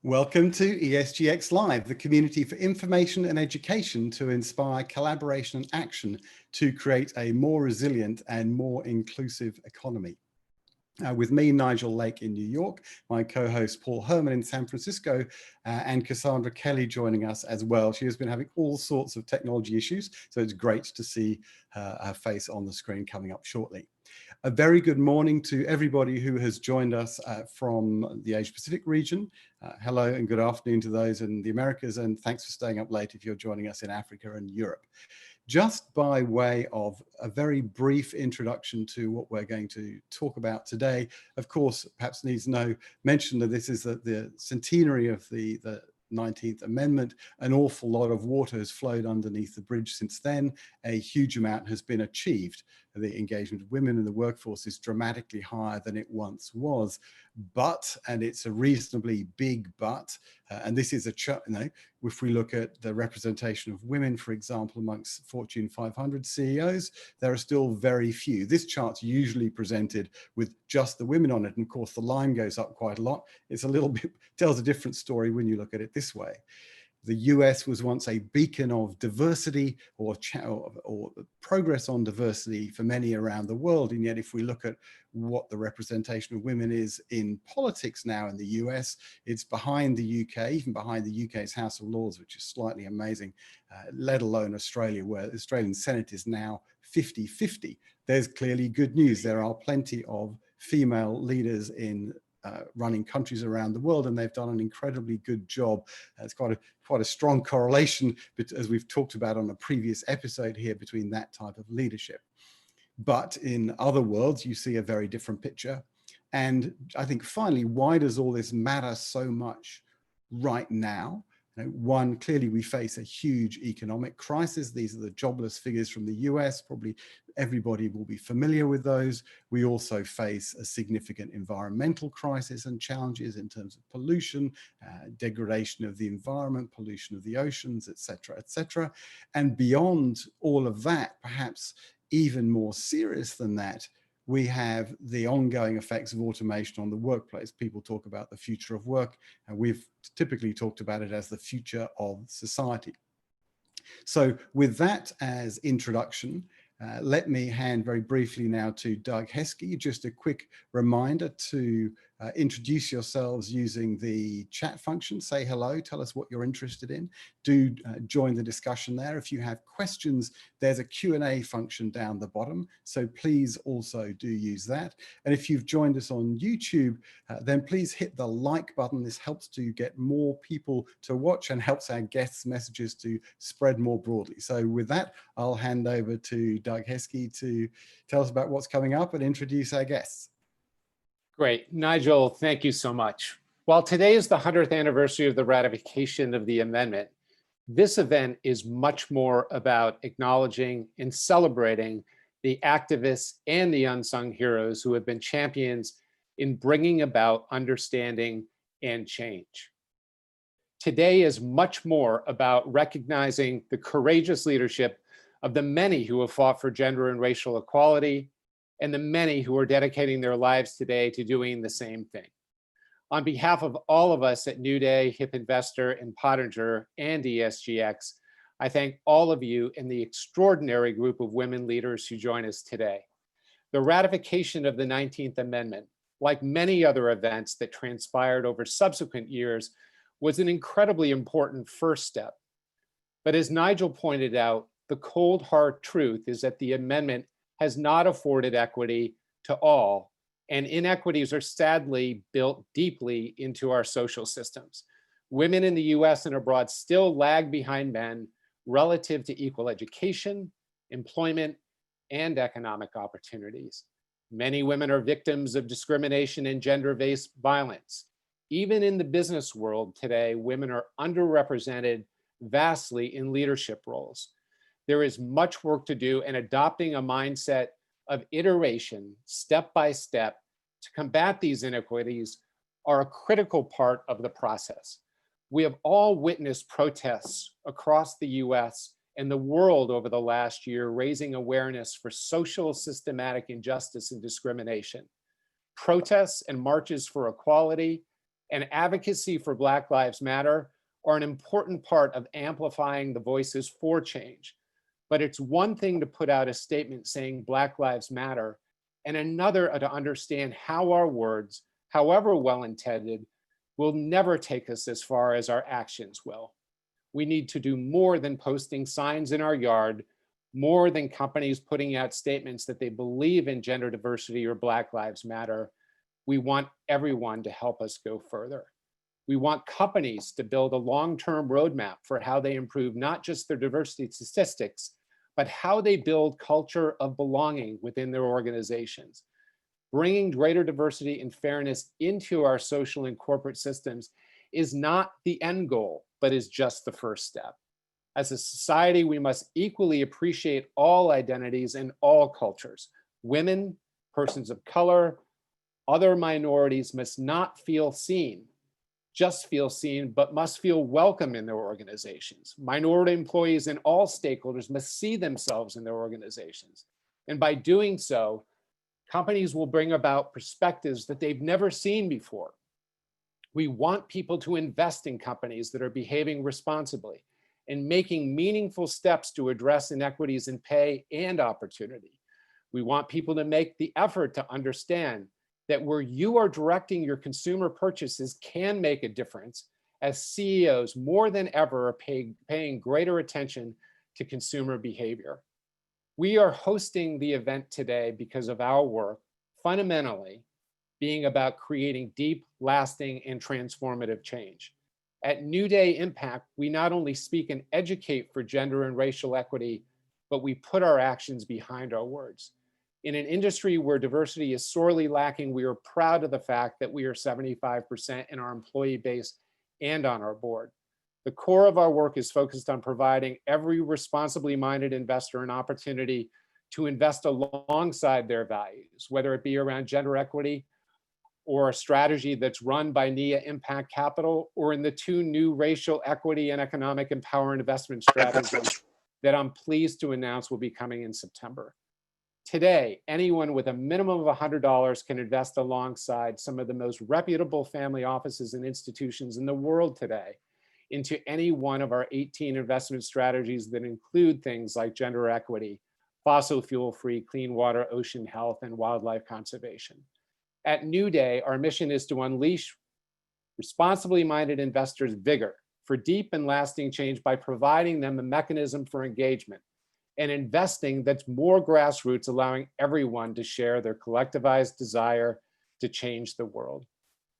Welcome to ESGX Live, the community for information and education to inspire collaboration and action to create a more resilient and more inclusive economy. With me, Nigel Lake in New York, my co-host Paul Herman in San Francisco, and Cassandra Kelly joining us as well. She has been having all sorts of technology issues, so it's great to see her face on the screen coming up shortly. A very good morning to everybody who has joined us from the Asia Pacific region. Hello and good afternoon to those in the Americas, and thanks for staying up late if you're joining us in Africa and Europe. Just by way of a very brief introduction to what we're going to talk about today, of course, perhaps needs no mention that this is the centenary of the 19th Amendment. An awful lot of water has flowed underneath the bridge since then. A huge amount has been achieved. The engagement of women in the workforce is dramatically higher than it once was. But, and it's a reasonably big but, and this is if we look at the representation of women, for example, amongst Fortune 500 CEOs, there are still very few. This chart's usually presented with just the women on it, and of course the line goes up quite a lot. It's a little bit, tells a different story when you look at it this way. The US was once a beacon of diversity or progress on diversity for many around the world. And yet if we look at what the representation of women is in politics now in the US, it's behind the UK, even behind the UK's House of Lords, which is slightly amazing, let alone Australia, where the Australian Senate is now 50-50. There's clearly good news. There are plenty of female leaders in running countries around the world, and they've done an incredibly good job. It's quite a strong correlation, as we've talked about on a previous episode here, between that type of leadership. But in other worlds, you see a very different picture. And I think finally, why does all this matter so much right now? One, clearly we face a huge economic crisis. These are the jobless figures from the US. Probably everybody will be familiar with those. We also face a significant environmental crisis and challenges in terms of pollution, degradation of the environment, pollution of the oceans, etc., etc. And beyond all of that, perhaps even more serious than that, we have the ongoing effects of automation on the workplace. People talk about the future of work, and we've typically talked about it as the future of society. So with that as introduction, let me hand very briefly now to Doug Heskey. Just a quick reminder to introduce yourselves using the chat function. Say hello, tell us what you're interested in. Do join the discussion there. If you have questions, there's a Q&A function down the bottom, so please also do use that. And if you've joined us on YouTube, then please hit the like button. This helps to get more people to watch and helps our guests' messages to spread more broadly. So with that, I'll hand over to Doug Heskey to tell us about what's coming up and introduce our guests. Great. Nigel, thank you so much. While today is the 100th anniversary of the ratification of the amendment, this event is much more about acknowledging and celebrating the activists and the unsung heroes who have been champions in bringing about understanding and change. Today is much more about recognizing the courageous leadership of the many who have fought for gender and racial equality, and the many who are dedicating their lives today to doing the same thing. On behalf of all of us at New Day, Hip Investor, and Pottinger, and ESGX, I thank all of you and the extraordinary group of women leaders who join us today. The ratification of the 19th Amendment, like many other events that transpired over subsequent years, was an incredibly important first step. But as Nigel pointed out, the cold hard truth is that the amendment has not afforded equity to all, and inequities are sadly built deeply into our social systems. Women in the US and abroad still lag behind men relative to equal education, employment, and economic opportunities. Many women are victims of discrimination and gender-based violence. Even in the business world today, women are underrepresented vastly in leadership roles. There is much work to do, and adopting a mindset of iteration, step by step, to combat these inequities are a critical part of the process. We have all witnessed protests across the US and the world over the last year, raising awareness for social systematic injustice and discrimination. Protests and marches for equality and advocacy for Black Lives Matter are an important part of amplifying the voices for change. But it's one thing to put out a statement saying Black Lives Matter, and another to understand how our words, however well-intended, will never take us as far as our actions will. We need to do more than posting signs in our yard, more than companies putting out statements that they believe in gender diversity or Black Lives Matter. We want everyone to help us go further. We want companies to build a long-term roadmap for how they improve not just their diversity statistics, but how they build culture of belonging within their organizations. Bringing greater diversity and fairness into our social and corporate systems is not the end goal, but is just the first step. As a society, we must equally appreciate all identities and all cultures. Women, persons of color, other minorities must not feel seen, just feel seen, but must feel welcome in their organizations. Minority employees and all stakeholders must see themselves in their organizations. And by doing so, companies will bring about perspectives that they've never seen before. We want people to invest in companies that are behaving responsibly and making meaningful steps to address inequities in pay and opportunity. We want people to make the effort to understand that where you are directing your consumer purchases can make a difference, as CEOs more than ever are paying greater attention to consumer behavior. We are hosting the event today because of our work, fundamentally being about creating deep, lasting, and transformative change. At New Day Impact, we not only speak and educate for gender and racial equity, but we put our actions behind our words. In an industry where diversity is sorely lacking, we are proud of the fact that we are 75% in our employee base and on our board. The core of our work is focused on providing every responsibly minded investor an opportunity to invest alongside their values, whether it be around gender equity or a strategy that's run by NIA Impact Capital, or in the two new racial equity and economic empowerment investment strategies that I'm pleased to announce will be coming in September. Today, anyone with a minimum of $100 can invest alongside some of the most reputable family offices and institutions in the world today into any one of our 18 investment strategies that include things like gender equity, fossil fuel-free, clean water, ocean health, and wildlife conservation. At New Day, our mission is to unleash responsibly minded investors' vigor for deep and lasting change by providing them a mechanism for engagement and investing that's more grassroots, allowing everyone to share their collectivized desire to change the world.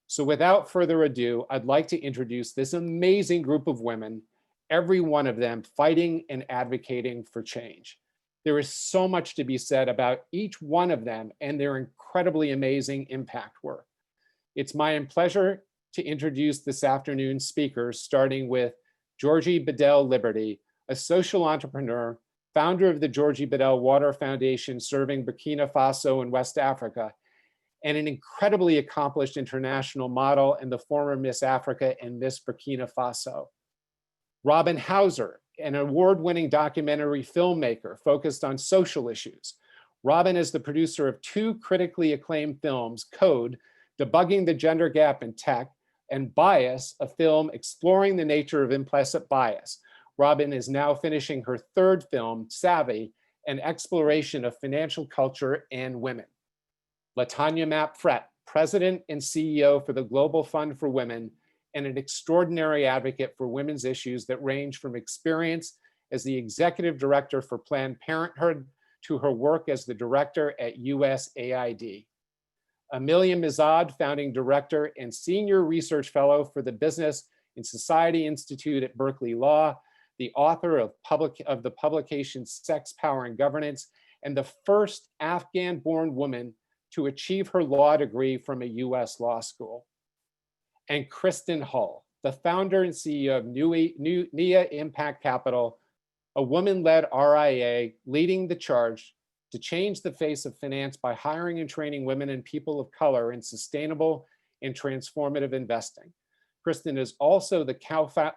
So without further ado, I'd like to introduce this amazing group of women, every one of them fighting and advocating for change. There is so much to be said about each one of them and their incredibly amazing impact work. It's my pleasure to introduce this afternoon's speakers, starting with Georgie Badiel Liberty, a social entrepreneur, founder of the Georgie Badiel Water Foundation serving Burkina Faso and West Africa, and an incredibly accomplished international model and the former Miss Africa and Miss Burkina Faso. Robin Hauser, an award-winning documentary filmmaker focused on social issues. Robin is the producer of two critically acclaimed films, Code, Debugging the Gender Gap in Tech, and Bias, a film exploring the nature of implicit bias. Robin is now finishing her third film, Savvy, an exploration of financial culture and women. Latanya Mapp Frett, president and CEO for the Global Fund for Women, and an extraordinary advocate for women's issues that range from experience as the executive director for Planned Parenthood to her work as the director at USAID. Amelia Mizad, founding director and senior research fellow for the Business and Society Institute at Berkeley Law, the author of the publication Sex, Power, and Governance, and the first Afghan-born woman to achieve her law degree from a US law school. And Kristin Hull, the founder and CEO of NIA Impact Capital, a woman-led RIA leading the charge to change the face of finance by hiring and training women and people of color in sustainable and transformative investing. Kristin is also the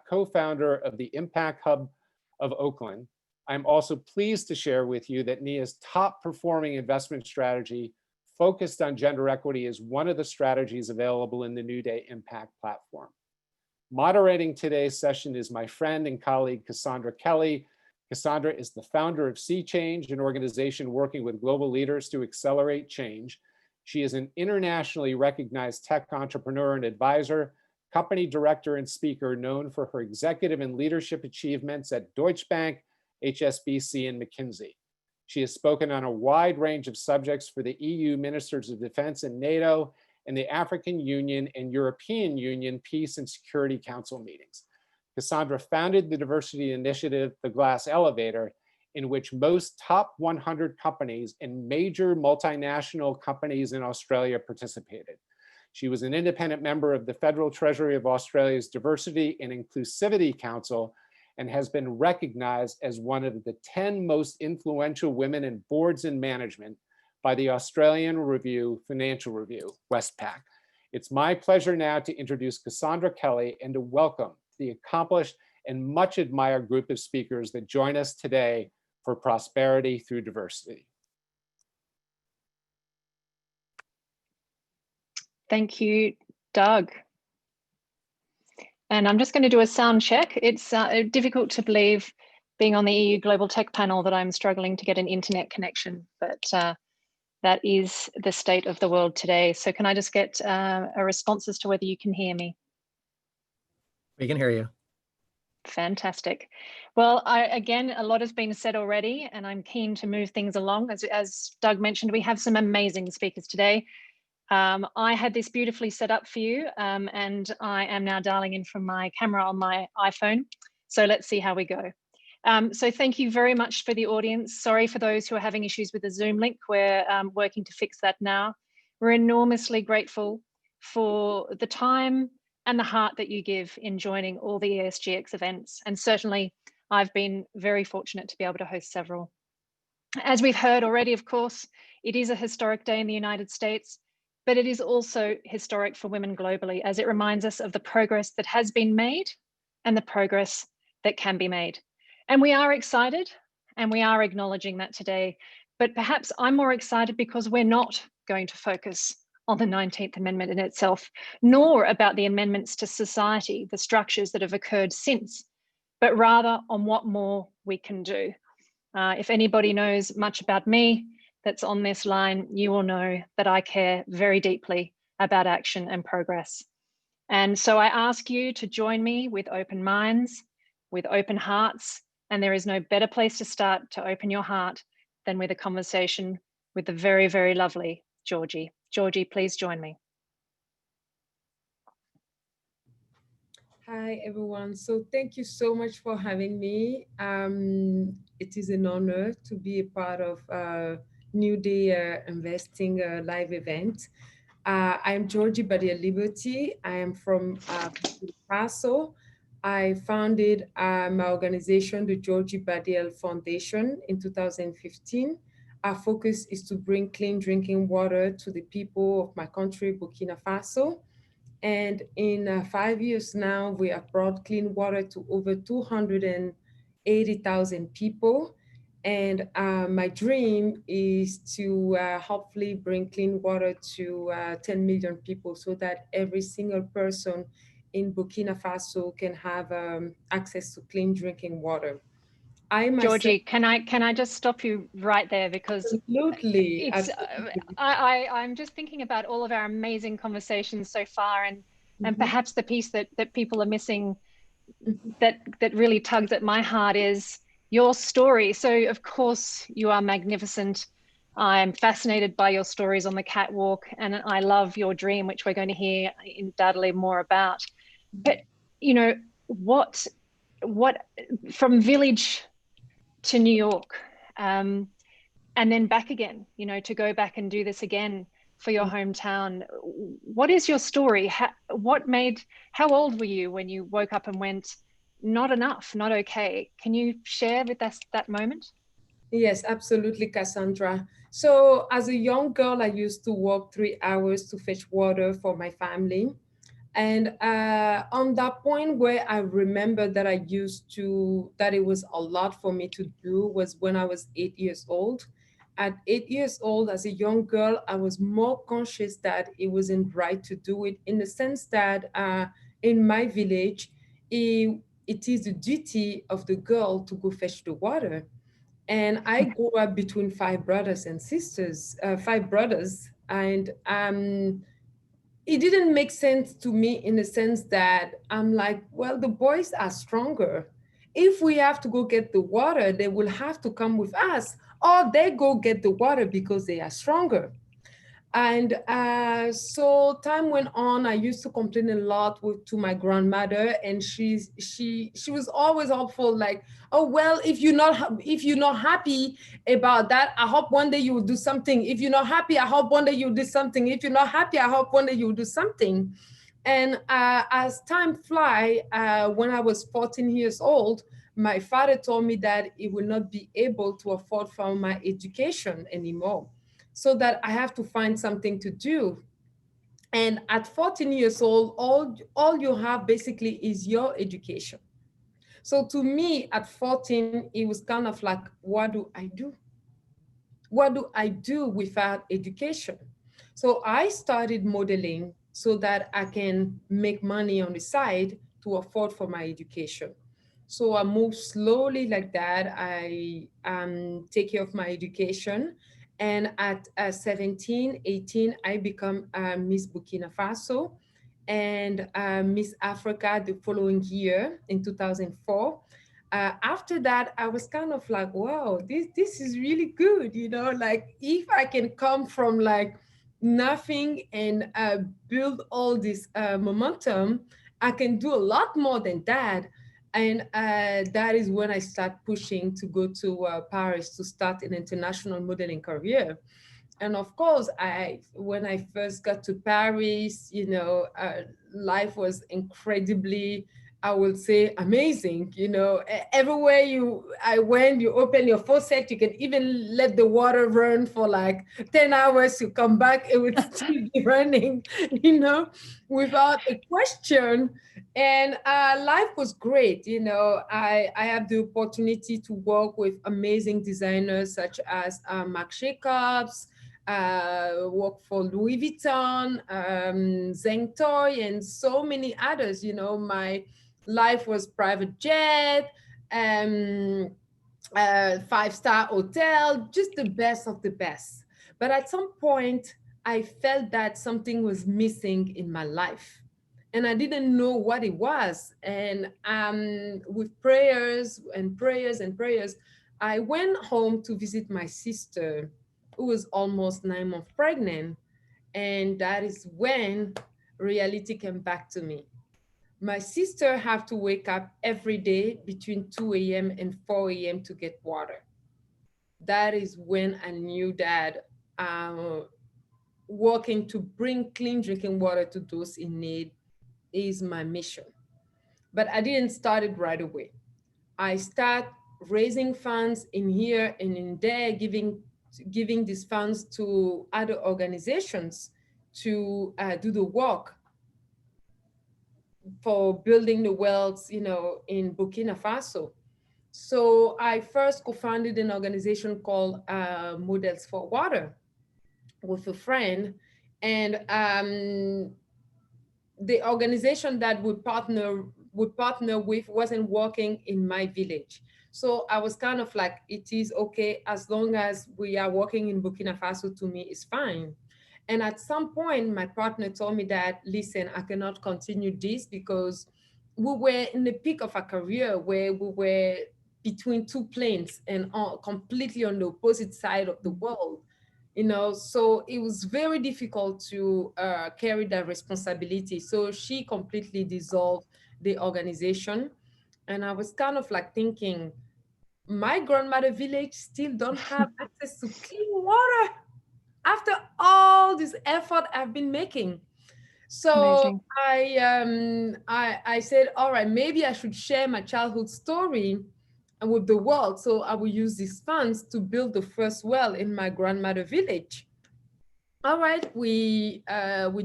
co-founder of the Impact Hub of Oakland. I'm also pleased to share with you that NIA's top performing investment strategy, focused on gender equity is one of the strategies available in the New Day Impact platform. Moderating today's session is my friend and colleague, Cassandra Kelly. Cassandra is the founder of Sea Change, an organization working with global leaders to accelerate change. She is an internationally recognized tech entrepreneur and advisor, company director and speaker known for her executive and leadership achievements at Deutsche Bank, HSBC, and McKinsey. She has spoken on a wide range of subjects for the EU Ministers of Defense and NATO, and the African Union and European Union Peace and Security Council meetings. Cassandra founded the diversity initiative, The Glass Elevator, in which most top 100 companies and major multinational companies in Australia participated. She was an independent member of the Federal Treasury of Australia's Diversity and Inclusivity Council and has been recognized as one of the 10 most influential women in boards and management by the Australian Financial Review, Westpac. It's my pleasure now to introduce Cassandra Kelly and to welcome the accomplished and much admired group of speakers that join us today for Prosperity Through Diversity. Thank you, Doug. And I'm just going to do a sound check. It's difficult to believe, being on the EU Global Tech panel, that I'm struggling to get an internet connection, but that is the state of the world today. So can I just get a response as to whether you can hear me? We can hear you. Fantastic. Well, again, a lot has been said already, and I'm keen to move things along. As Doug mentioned, we have some amazing speakers today. I had this beautifully set up for you, and I am now dialing in from my camera on my iPhone. So let's see how we go. So thank you very much for the audience. Sorry for those who are having issues with the Zoom link. We're working to fix that now. We're enormously grateful for the time and the heart that you give in joining all the ESGX events. And certainly I've been very fortunate to be able to host several. As we've heard already, of course, it is a historic day in the United States, but it is also historic for women globally, as it reminds us of the progress that has been made and the progress that can be made. And we are excited, and we are acknowledging that today, but perhaps I'm more excited because we're not going to focus on the 19th Amendment in itself, nor about the amendments to society, the structures that have occurred since, but rather on what more we can do. If anybody knows much about me that's on this line, you will know that I care very deeply about action and progress. And so I ask you to join me with open minds, with open hearts, and there is no better place to start to open your heart than with a conversation with the very, very lovely Georgie. Georgie, please join me. Hi, everyone. So thank you so much for having me. It is an honor to be a part of New Day Investing live event. I'm Georgie Badiel Liberty. I am from Burkina Faso. I founded my organization, the Georgie Badiel Foundation, in 2015. Our focus is to bring clean drinking water to the people of my country, Burkina Faso. And in 5 years now, we have brought clean water to over 280,000 people. And my dream is to hopefully bring clean water to 10 million people so that every single person in Burkina Faso can have access to clean drinking water. Georgie, can I just stop you right there, because absolutely, I'm just thinking about all of our amazing conversations so far, and perhaps the piece that people are missing that really tugs at my heart is your story. So of course you are magnificent. I'm fascinated by your stories on the catwalk, and I love your dream, which we're going to hear undoubtedly more about. But you know, what from village to New York, and then back again, you know, to go back and do this again for your hometown. What is your story? How old were you when you woke up and went, not enough, not okay? Can you share with us that moment? Yes, absolutely, Cassandra. So as a young girl, I used to walk 3 hours to fetch water for my family. And on that point where I remember that that it was a lot for me to do was when I was 8 years old. at 8 years old, as a young girl, I was more conscious that it wasn't right to do it, in the sense that in my village, it is the duty of the girl to go fetch the water. And I grew up between five brothers and sisters, and it didn't make sense to me, in the sense that I'm like, well, the boys are stronger. If we have to go get the water, they will have to come with us, or they go get the water because they are stronger. And so time went on. I used to complain a lot to my grandmother, and she was always hopeful, like, oh well, if you're not happy about that, I hope one day you will do something. If you're not happy, I hope one day you'll do something. If you're not happy, I hope one day you'll do something. And as time fly, when I was 14 years old, my father told me that he will not be able to afford for my education anymore, so that I have to find something to do. And at 14 years old, all you have basically is your education. So to me, at 14, it was kind of like, what do I do? What do I do without education? So I started modeling so that I can make money on the side to afford for my education. So I moved slowly like that. I take care of my education. And at 17, 18, I become Miss Burkina Faso and Miss Africa the following year in 2004. After that, I was kind of like, wow, this is really good. You know, like if I can come from like nothing and build all this momentum, I can do a lot more than that. And that is when I start pushing to go to Paris to start an international modeling career. And of course, when I first got to Paris, you know, life was incredibly, I would say, amazing. You know, everywhere I went, you open your faucet, you can even let the water run for like 10 hours. You come back, it would still be running, you know, without a question. And life was great. You know, I have the opportunity to work with amazing designers such as Marc Jacobs, work for Louis Vuitton, Zeng Toy, and so many others. You know, my life was private jet, 5-star hotel, just the best of the best. But at some point, I felt that something was missing in my life. And I didn't know what it was. And with prayers and prayers and prayers, I went home to visit my sister, who was almost 9 months pregnant. And that is when reality came back to me. My sister had to wake up every day between 2 a.m. and 4 a.m. to get water. That is when I knew that working to bring clean drinking water to those in need is my mission. But I didn't start it right away. I start raising funds in here and in there, giving these funds to other organizations to do the work for building the wells, you know, in Burkina Faso. So I first co-founded an organization called Models for Water with a friend. And the organization that we partner with wasn't working in my village. So I was kind of like, it is okay, as long as we are working in Burkina Faso, to me is fine. And at some point, my partner told me that, listen, I cannot continue this, because we were in the peak of our career where we were between two planes and completely on the opposite side of the world. You know, so it was very difficult to carry that responsibility. So she completely dissolved the organization. And I was kind of like thinking, my grandmother village still don't have access to clean water after all this effort I've been making. So I said, all right, maybe I should share my childhood story with the world. So I will use these funds to build the first well in my grandmother village. All right, we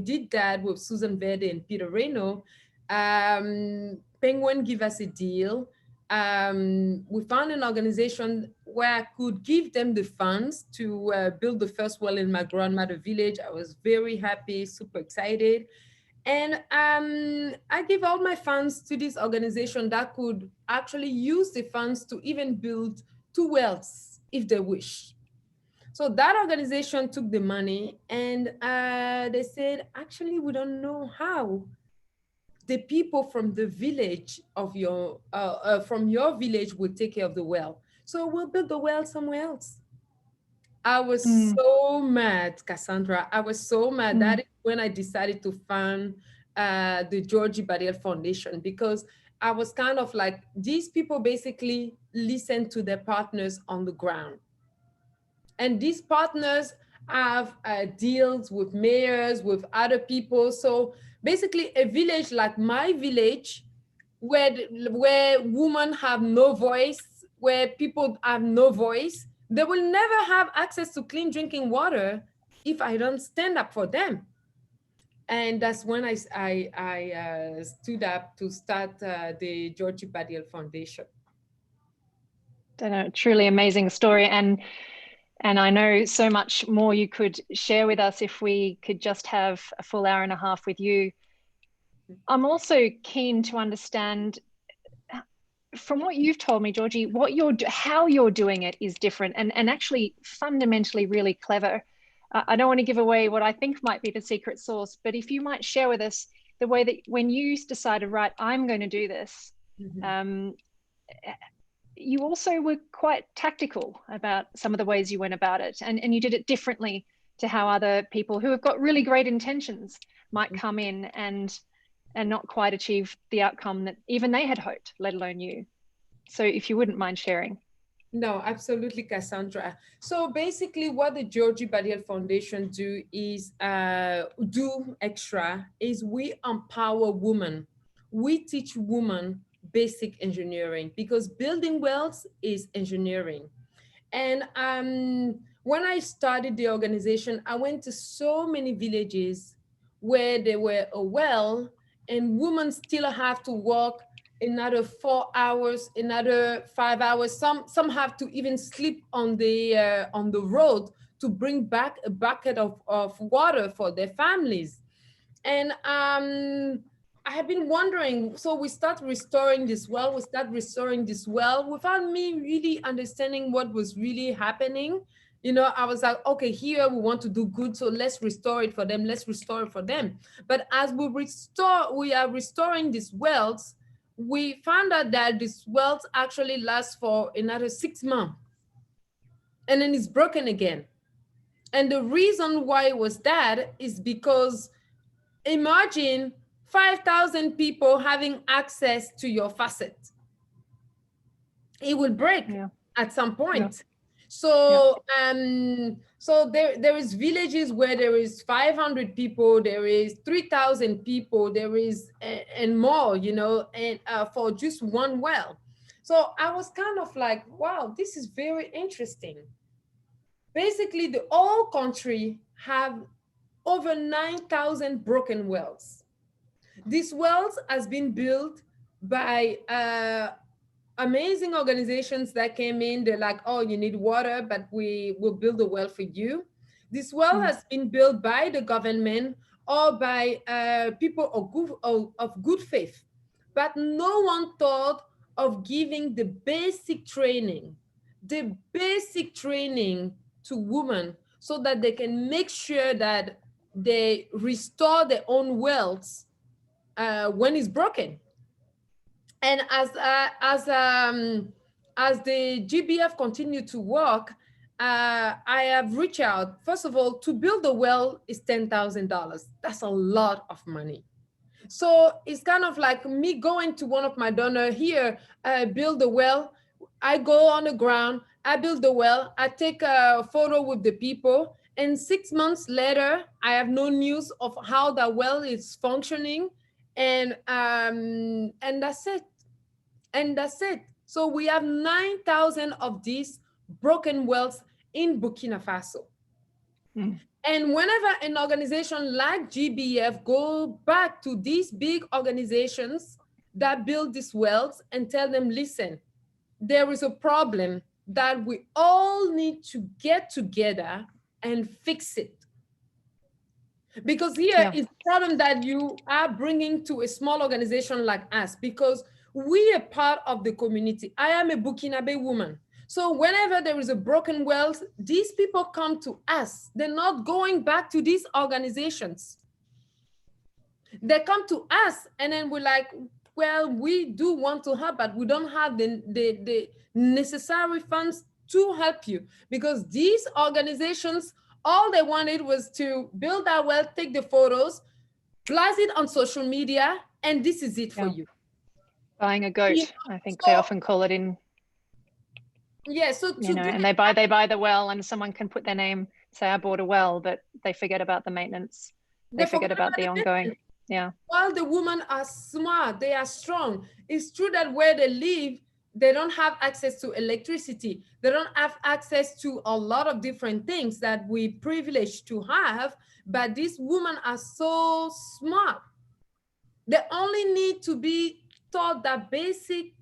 did that with Susan Verde and Peter Reno. Penguin gave us a deal. We found an organization where I could give them the funds to build the first well in my grandmother village. I was very happy, super excited. And I give all my funds to this organization that could actually use the funds to even build 2 wells if they wish. So that organization took the money and they said, actually, we don't know how the people from the village of your, from your village will take care of the well. So we'll build the well somewhere else. I was so mad, Cassandra. I was so mad. That is when I decided to fund the Georgie Badiel Foundation, because I was kind of like, these people basically listen to their partners on the ground. And these partners have deals with mayors, with other people. So basically a village like my village, where women have no voice, where people have no voice, they will never have access to clean drinking water if I don't stand up for them. And that's when I stood up to start the Georgie Badiel Foundation. A truly amazing story. And I know so much more you could share with us if we could just have a full hour and a half with you. I'm also keen to understand, from what you've told me, Georgie, how you're doing it is different and actually fundamentally really clever. I don't want to give away what I think might be the secret sauce, but if you might share with us the way that when you decided, right, I'm going to do this, you also were quite tactical about some of the ways you went about it, and you did it differently to how other people who have got really great intentions might come in and not quite achieve the outcome that even they had hoped, let alone you. So if you wouldn't mind sharing. No, absolutely, Cassandra. So basically what the Georgie Badiel Foundation do is we empower women. We teach women basic engineering, because building wells is engineering. And when I started the organization, I went to so many villages where there were a well and women still have to walk another 4 hours, another 5 hours. Some have to even sleep on the road to bring back a bucket of water for their families. And I have been wondering, so we start restoring this well without me really understanding what was really happening. You know, I was like, okay, here we want to do good, so let's restore it for them. But as we are restoring these wells, we found out that these wells actually last for another 6 months. And then it's broken again. And the reason why it was that is because imagine 5,000 people having access to your faucet. It will break at some point. Yeah. So, so there is villages where there is 500 people, there is 3,000 people, there is and more, you know, and for just one well. So I was kind of like, wow, this is very interesting. Basically, the whole country have over 9,000 broken wells. These wells has been built by amazing organizations that came in. They're like, oh, you need water, but we will build a well for you. This well has been built by the government or by people of good faith, but no one thought of giving the basic training to women so that they can make sure that they restore their own wells when it's broken. And as the GBF continued to work, I have reached out. First of all, to build a well is $10,000. That's a lot of money. So it's kind of like me going to one of my donors here, build a well. I go on the ground, I build the well, I take a photo with the people, and 6 months later, I have no news of how that well is functioning. And that's it. So we have 9,000 of these broken wells in Burkina Faso. And whenever an organization like GBF go back to these big organizations that build these wells and tell them, listen, there is a problem. that we all need to get together and fix it. Because here is the problem that you are bringing to a small organization like us, because we are part of the community. I am a Burkinabé woman. So whenever there is a broken well, these people come to us. They're not going back to these organizations. They come to us, and then we're like, well, we do want to help, but we don't have the necessary funds to help you, because these organizations, all they wanted was to build our well, take the photos, blast it on social media, and this is it for you. Buying a goat, I think they often call it in. Yeah, so you know, and they buy the well, and someone can put their name, say I bought a well, but they forget about the maintenance. They forget about the ongoing. Yeah. While the women are smart, they are strong. It's true that where they live, they don't have access to electricity. They don't have access to a lot of different things that we privileged to have, but these women are so smart. They only need to be taught that basic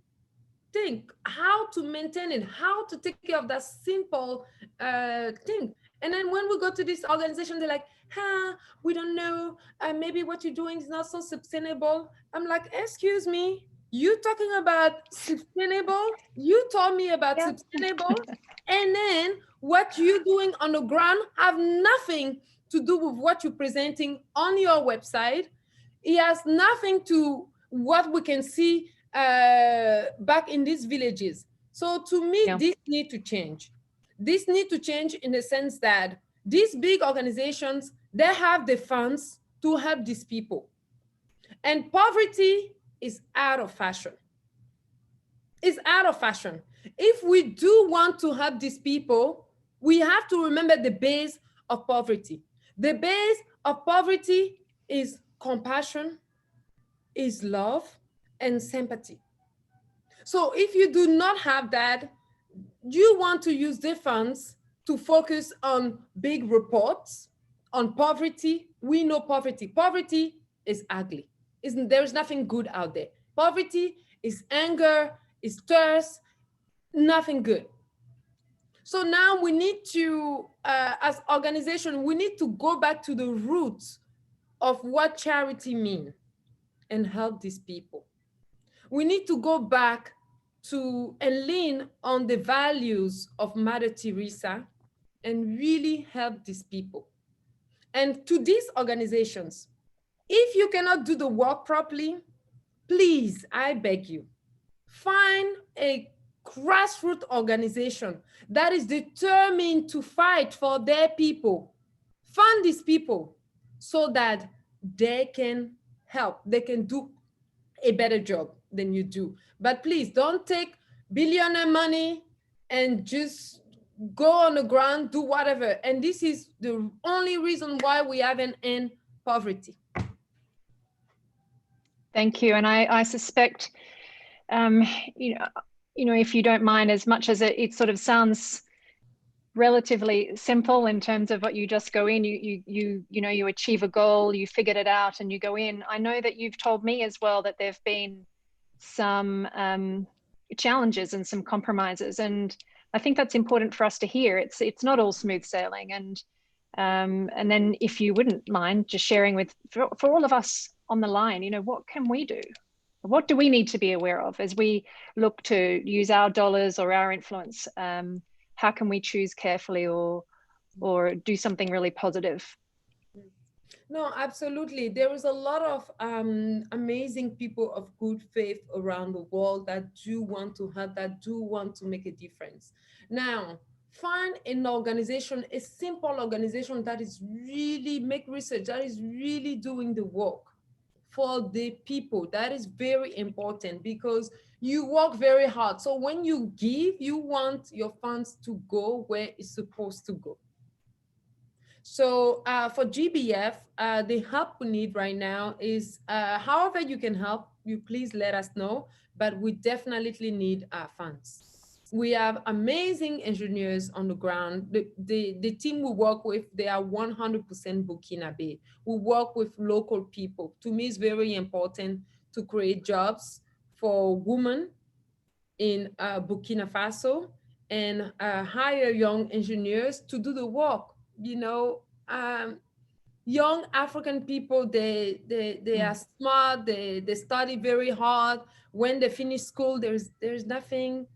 thing, how to maintain it, how to take care of that simple thing. And then when we go to this organization, they're like, we don't know, maybe what you're doing is not so sustainable. I'm like, excuse me, you talking about sustainable? You told me about sustainable, and then what you're doing on the ground have nothing to do with what you're presenting on your website. It has nothing to what we can see back in these villages. So to me, this need to change. This need to change in the sense that these big organizations, they have the funds to help these people. And poverty is out of fashion. It's out of fashion. If we do want to help these people, we have to remember the base of poverty. The base of poverty is compassion, is love, and sympathy. So if you do not have that, you want to use the funds to focus on big reports on poverty. We know poverty. Poverty is ugly. There's nothing good out there. Poverty is anger, is thirst, nothing good. So now we need to, as organization, we need to go back to the roots of what charity means and help these people. We need to go back to and lean on the values of Mother Teresa and really help these people. And to these organizations, if you cannot do the work properly, please, I beg you, find a grassroots organization that is determined to fight for their people. Fund these people so that they can help, they can do a better job than you do. But please don't take billionaire money and just go on the ground, do whatever. And this is the only reason why we haven't end poverty. Thank you. And I suspect, you know, if you don't mind, as much as it sort of sounds relatively simple in terms of what you just go in, you know, you achieve a goal, you figured it out and you go in. I know that you've told me as well that there've been some challenges and some compromises, and I think that's important for us to hear. It's not all smooth sailing, and then if you wouldn't mind just sharing with for all of us on the line, you know, what can we do? What do we need to be aware of as we look to use our dollars or our influence? How can we choose carefully or do something really positive? No, absolutely. There is a lot of amazing people of good faith around the world that do want to help, that do want to make a difference. Now, find an organization, a simple organization that is really make research, that is really doing the work for the people. That is very important because you work very hard. So when you give, you want your funds to go where it's supposed to go. So for GBF, the help we need right now is, however you can help, you please let us know, but we definitely need funds. We have amazing engineers on the ground. The team we work with, they are 100% Burkinabé. We work with local people. To me, it's very important to create jobs for women in Burkina Faso and hire young engineers to do the work. You know, young African people, they are smart, they study very hard. When they finish school, there's nothing,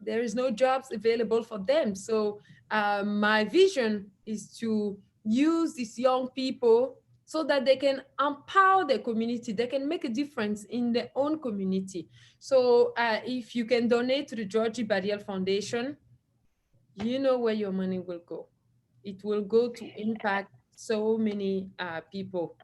there is no jobs available for them. So my vision is to use these young people so that they can empower their community, they can make a difference in their own community. So if you can donate to the Georgie Badiel Foundation, you know where your money will go. It will go to impact so many people.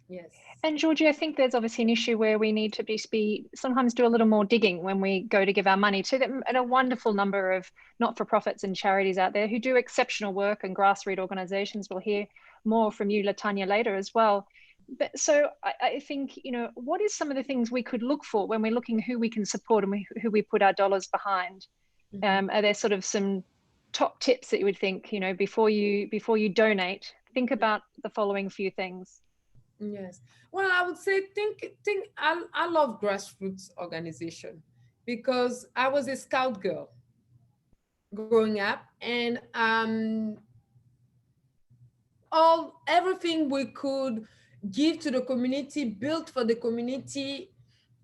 Yes. And Georgie, I think there's obviously an issue where we need to be sometimes do a little more digging when we go to give our money to them, and a wonderful number of not-for-profits and charities out there who do exceptional work, and grassroots organizations. We'll hear more from you, Latanya, later as well. But so I think, you know, what is some of the things we could look for when we're looking who we can support and who we put our dollars behind? Are there sort of some top tips that you would think, you know, before you donate, think about the following few things? Yes. Well, I would say I love grassroots organization, because I was a scout girl growing up, and everything we could give to the community, built for the community,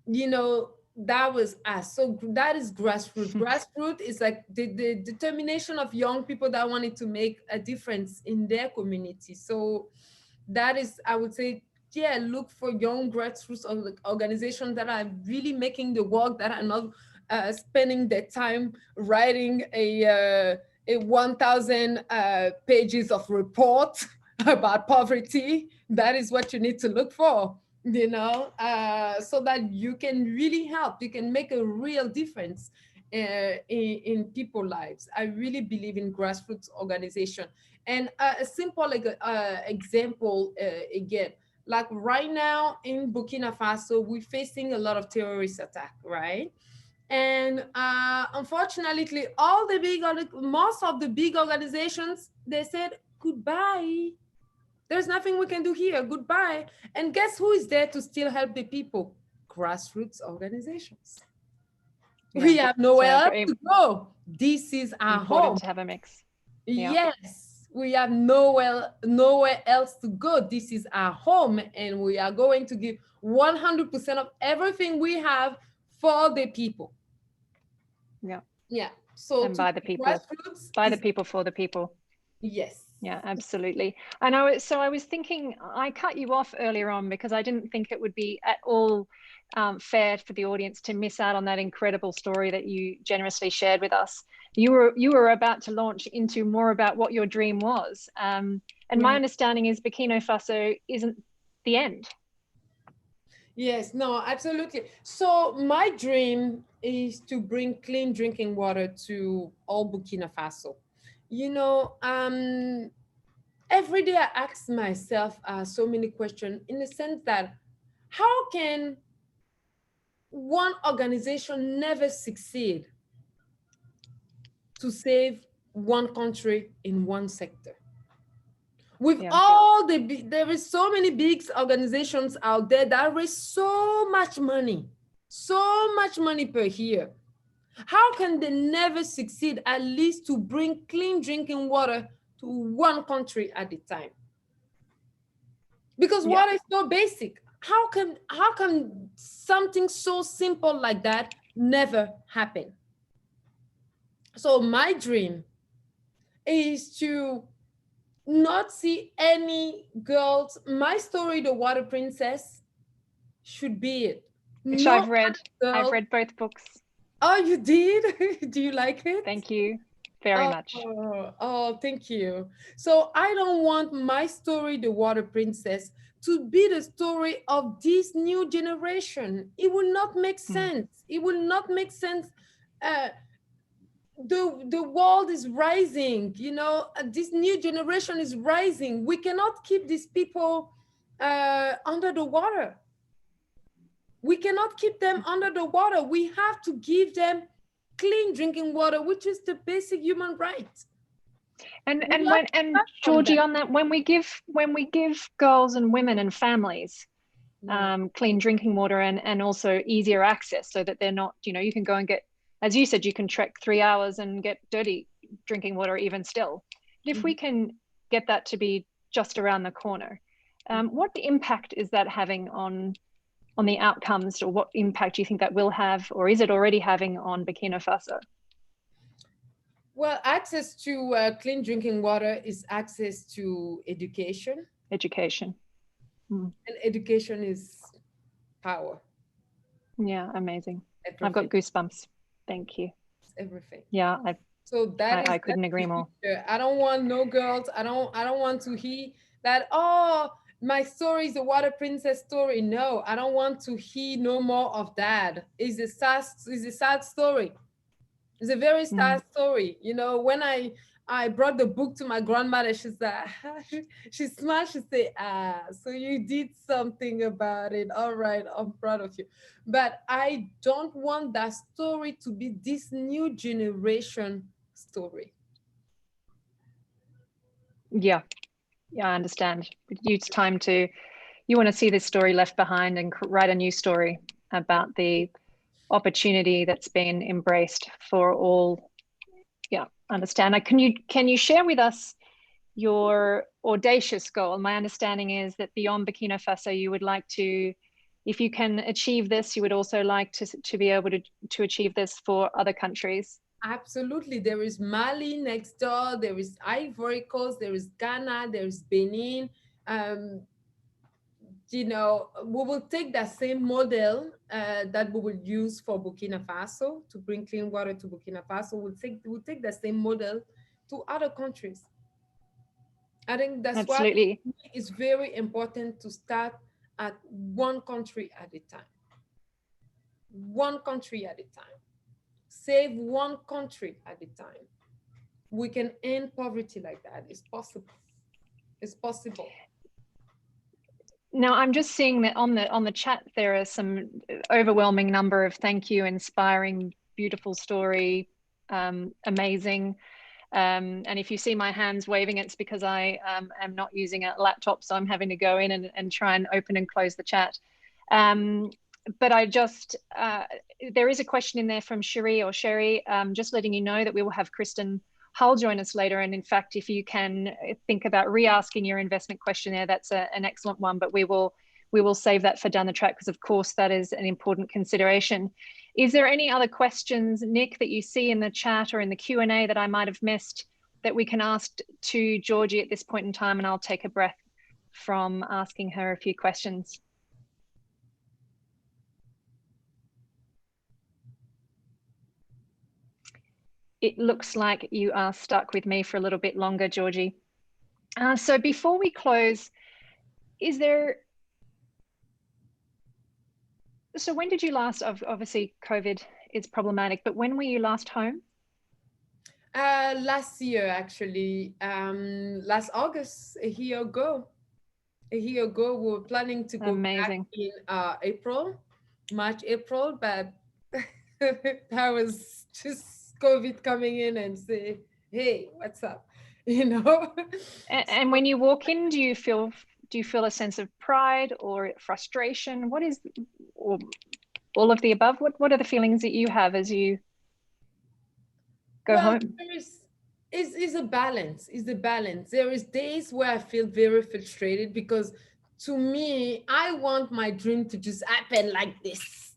you know, that was us. So that is grassroots. Grassroots is like the determination of young people that wanted to make a difference in their community. So that is, I would say, yeah, look for young grassroots organizations that are really making the work, that are not spending their time writing a 1,000 pages of report about poverty. That is what you need to look for, you know, so that you can really help, you can make a real difference in people's lives. I really believe in grassroots organization. And a simple example, again, like right now in Burkina Faso, we're facing a lot of terrorist attack, right? And unfortunately, most of the big organizations, they said, goodbye. There's nothing we can do here, goodbye. And guess who is there to still help the people? Grassroots organizations. Yeah. We have nowhere else to go. This is our home. To have a mix. Yeah. Yes. We have nowhere else to go. This is our home, and we are going to give 100% of everything we have for the people. Yeah. Yeah. So and by the people, by the people, for the people. Yes. Yeah, absolutely. And I was thinking, I cut you off earlier on because I didn't think it would be at all fair for the audience to miss out on that incredible story that you generously shared with us. You were about to launch into more about what your dream was. And my understanding is Burkina Faso isn't the end. Yes, no, absolutely. So my dream is to bring clean drinking water to all Burkina Faso. You know, every day I ask myself so many questions, in the sense that how can one organization never succeed to save one country in one sector? With all there is so many big organizations out there that raise so much money per year. How can they never succeed at least to bring clean drinking water to one country at a time? Because water is so basic. How can something so simple like that never happen? So my dream is to not see any girls. My story, The Water Princess, should be it. Which I've read. I've read both books. Oh, you did? Do you like it? Thank you very much. Oh, thank you. So I don't want my story, The Water Princess, to be the story of this new generation. It will not make sense. It will not make sense. The world is rising, you know, this new generation is rising. We cannot keep these people under the water. We cannot keep them under the water. We have to give them clean drinking water, which is the basic human right. And Georgie, on that, when we give girls and women and families clean drinking water and also easier access, so that they're not, you know, you can go and get as you said, you can trek 3 hours and get dirty drinking water even still. But if we can get that to be just around the corner, what impact is that having on the outcomes, or what impact do you think that will have, or is it already having on Burkina Faso? Well, access to clean drinking water is access to education. Education. And education is power. Yeah, amazing. Everything. I've got goosebumps. Thank you. It's everything. Yeah, so I couldn't agree more. I don't want no girls. I don't want to hear that, oh, my story is a water princess story. No, I don't want to hear no more of that. It's a sad story. It's a very sad story. You know, when I brought the book to my grandmother, she's like, she smiled, she said, so you did something about it. All right, I'm proud of you. But I don't want that story to be this new generation story. Yeah, I understand. It's time you want to see this story left behind and write a new story about the opportunity that's been embraced for all. Yeah, understand. Can you share with us your audacious goal? My understanding is that beyond Burkina Faso, you would like to, if you can achieve this, you would also like to be able to achieve this for other countries. Absolutely. There is Mali next door, there is Ivory Coast, there is Ghana, there is Benin. You know, we will take that same model that we will use for Burkina Faso to bring clean water to Burkina Faso. We'll take that same model to other countries. I think that's why it's very important to start at one country at a time. One country at a time. Save one country at a time. We can end poverty like that. It's possible. It's possible. Now, I'm just seeing that on the chat, there are some overwhelming number of thank you, inspiring, beautiful story, amazing. And if you see my hands waving, it's because I am not using a laptop, so I'm having to go in and try and open and close the chat. But I just, there is a question in there from Sherry, just letting you know that we will have Kristin Hull join us later. And in fact, if you can think about re-asking your investment question there, that's an excellent one, but we will save that for down the track, because of course that is an important consideration. Is there any other questions, Nick, that you see in the chat or in the Q&A that I might have missed that we can ask to Georgie at this point in time? And I'll take a breath from asking her a few questions. It looks like you are stuck with me for a little bit longer, Georgie. So before we close, so when did you last, obviously COVID is problematic, but when were you last home? Last year, actually, last August, a year ago, we were planning to go back in March, April, but that was just COVID coming in and say, hey, what's up? You know? And when you walk in, do you feel a sense of pride or frustration? What is, or all of the above? What are the feelings that you have as you go home? It's a balance. There is days where I feel very frustrated because to me, I want my dream to just happen like this.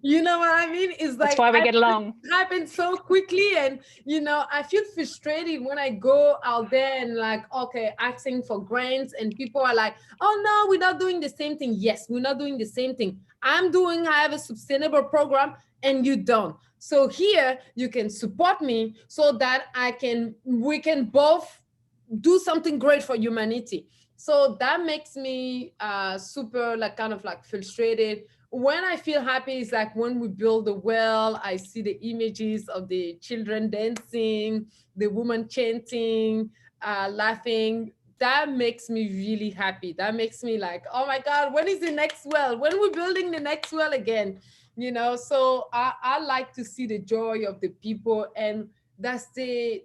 You know what I mean? It's like, that's why we get along. It happens so quickly, and you know, I feel frustrated when I go out there and like, okay, asking for grants, and people are like, oh no, we're not doing the same thing. Yes, we're not doing the same thing. I have a sustainable program and you don't. So here you can support me so that we can both do something great for humanity. So that makes me super kind of frustrated. When I feel happy is like when we build a well, I see the images of the children dancing, the woman chanting, laughing. That makes me really happy. That makes me like, oh my God, when is the next well? When are we building the next well again? You know, so I like to see the joy of the people, and that's the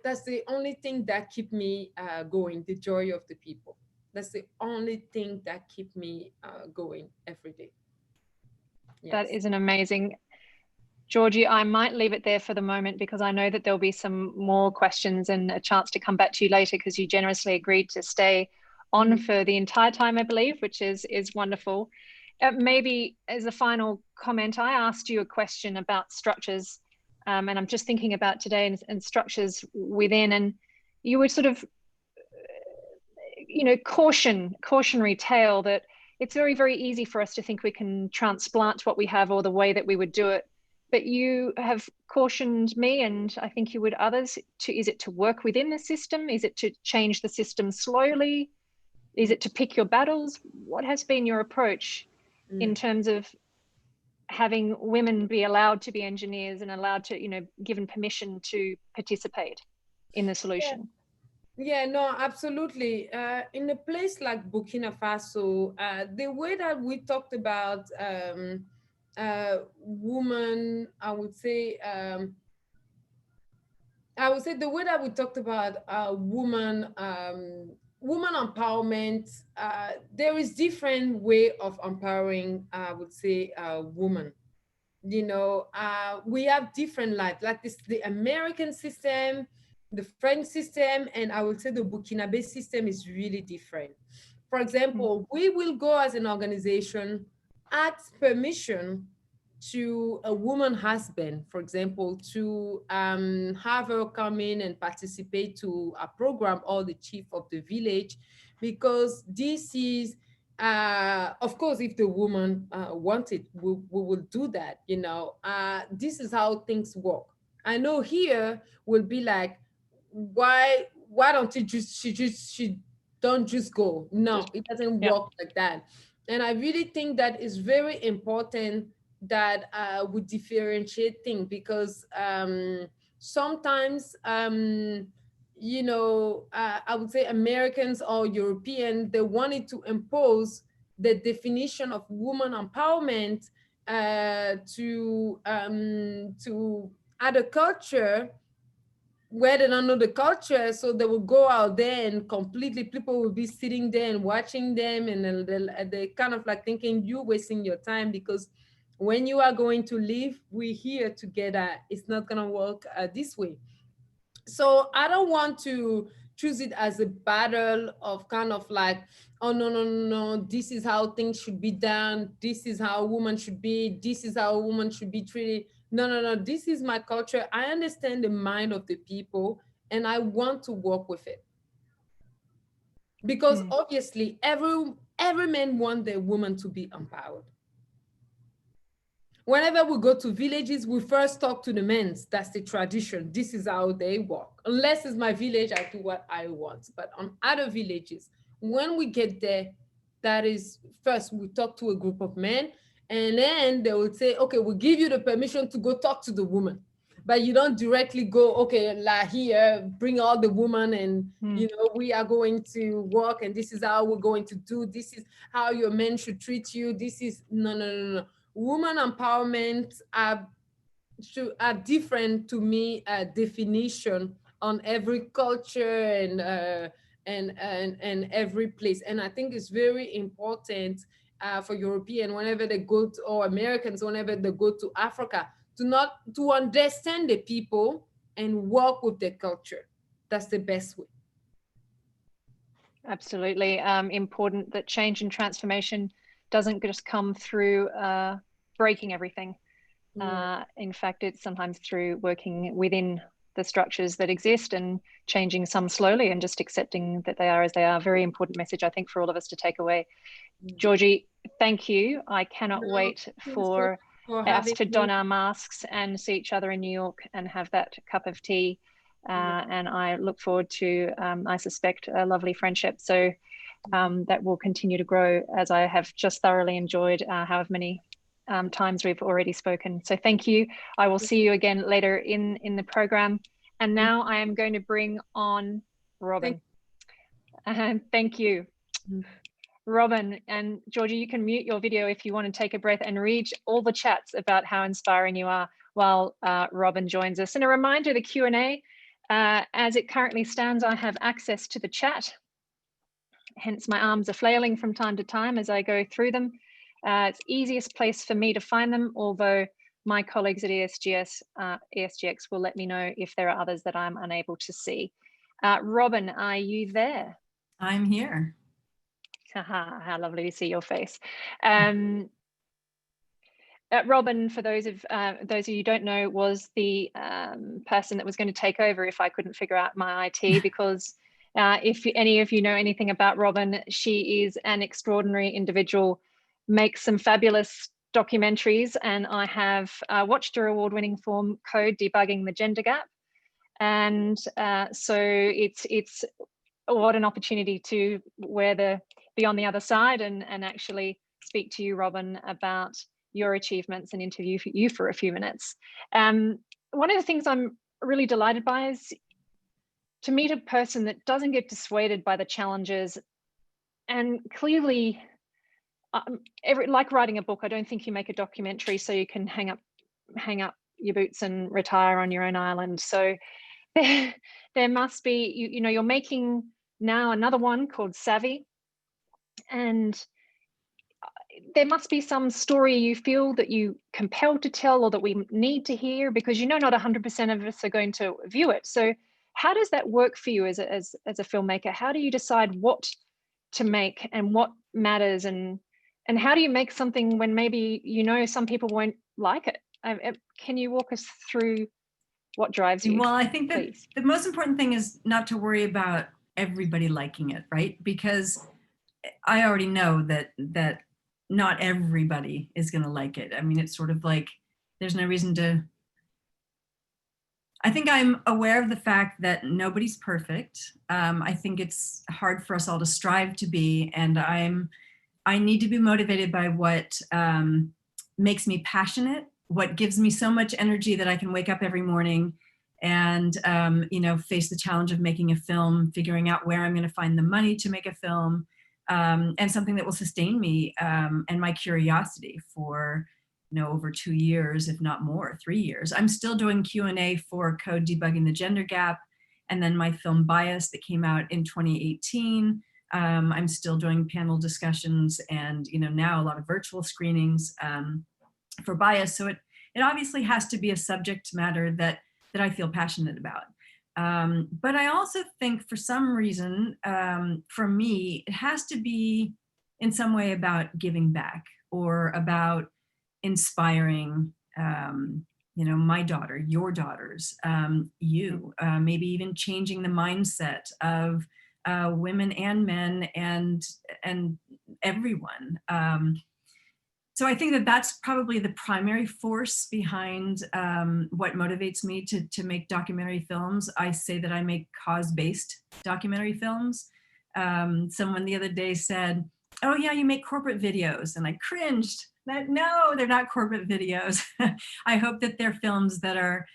only thing that keep me going, the joy of the people. That's the only thing that keep me going every day. Yes. That is an amazing. Georgie, I might leave it there for the moment because I know that there'll be some more questions and a chance to come back to you later because you generously agreed to stay on for the entire time, I believe, which is wonderful. Maybe as a final comment, I asked you a question about structures, and I'm just thinking about today and structures within, and you were sort of, you know, cautionary tale that it's very, very easy for us to think we can transplant what we have or the way that we would do it. But you have cautioned me, and I think you would others, is it to work within the system? Is it to change the system slowly? Is it to pick your battles? What has been your approach in terms of having women be allowed to be engineers and allowed to, you know, given permission to participate in the solution? Yeah, no, absolutely. In a place like Burkina Faso, the way that we talked about women, I would say the way that we talked about woman empowerment, there is different way of empowering, I would say, women. You know, we have different lives, like this, the American system, the French system, and I would say the Burkinabé system is really different. For example, we will go as an organization, ask permission to a woman husband, for example, to have her come in and participate to a program, or the chief of the village, because this is, of course, if the woman wants it, we will do that, you know. This is how things work. I know here will be like, why don't you she don't just go? No, it doesn't work like that. And I really think that is very important that we differentiate things, because sometimes you know, I would say Americans or European, they wanted to impose the definition of woman empowerment to other culture where they don't know the culture. So they will go out there and completely, people will be sitting there and watching them, and they kind of like thinking you're wasting your time, because when you are going to live, we're here together. It's not gonna work this way. So I don't want to choose it as a battle of kind of like, oh, no, this is how things should be done. This is how a woman should be. This is how a woman should be treated. No, this is my culture. I understand the mind of the people, and I want to work with it. Because obviously every man wants their woman to be empowered. Whenever we go to villages, we first talk to the men. That's the tradition. This is how they walk. Unless it's my village, I do what I want. But on other villages, when we get there, that is, first we talk to a group of men, and then they will say, okay, we'll give you the permission to go talk to the woman. But you don't directly go, okay, here, bring all the women, and you know, we are going to work, and this is how we're going to do. This is how your men should treat you. This is, no. Woman empowerment are different to me, definition on every culture and every place. And I think it's very important for European, whenever they go to, or Americans, whenever they go to Africa, to understand the people and work with their culture. That's the best way. Absolutely. Important that change and transformation doesn't just come through breaking everything. In fact, it's sometimes through working within the structures that exist and changing some slowly and just accepting that they are as they are. Very important message, I think, for all of us to take away. Georgie, thank you. I cannot wait for us to don our masks and see each other in New York and have that cup of tea. And I look forward to, I suspect, a lovely friendship. So that will continue to grow, as I have just thoroughly enjoyed however many times we've already spoken. So thank you. I will see you again later in the program. And now I am going to bring on Robin. Thank you. Robin and Georgie, you can mute your video if you want to take a breath and read all the chats about how inspiring you are while Robin joins us. And a reminder, the Q&A, as it currently stands, I have access to the chat. Hence my arms are flailing from time to time as I go through them. It's easiest place for me to find them, although my colleagues at ESGX will let me know if there are others that I'm unable to see. Robin, are you there? I'm here. Haha, how lovely to see your face. Robin, for those of you who don't know, was the person that was going to take over if I couldn't figure out my IT, because if any of you know anything about Robin, she is an extraordinary individual, makes some fabulous documentaries, and I have watched her award-winning film Code, Debugging the Gender Gap. And so it's what an opportunity to be on the other side and actually speak to you, Robin, about your achievements and interview you for a few minutes. One of the things I'm really delighted by is to meet a person that doesn't get dissuaded by the challenges, and clearly, like writing a book, I don't think you make a documentary so you can hang up your boots and retire on your own island. So there must be, you're making now another one called Savvy, and there must be some story you feel that you compelled to tell or that we need to hear, because not 100% of us are going to view it. So how does that work for you as a filmmaker? How do you decide what to make and what matters, and how do you make something when maybe some people won't like it? Can you walk us through what drives you? Well, I think that please? The most important thing is not to worry about everybody liking it, right? Because I already know that not everybody is going to like it. I mean, it's sort of like there's no reason to. I think I'm aware of the fact that nobody's perfect. I think it's hard for us all to strive to be, and I need to be motivated by what makes me passionate, what gives me so much energy that I can wake up every morning and face the challenge of making a film, figuring out where I'm going to find the money to make a film, and something that will sustain me and my curiosity for over 2 years, if not more, 3 years. I'm still doing Q&A for Code Debugging the Gender Gap, and then my film Bias that came out in 2018. I'm still doing panel discussions and now a lot of virtual screenings for Bias. So it obviously has to be a subject matter that I feel passionate about. But I also think for some reason, for me, it has to be in some way about giving back or about inspiring, my daughter, your daughters, you, maybe even changing the mindset of women and men and everyone. So I think that that's probably the primary force behind what motivates me to make documentary films. I say that I make cause-based documentary films. Someone the other day said, "Oh yeah, you make corporate videos," and I cringed. No, they're not corporate videos. I hope that they're films that are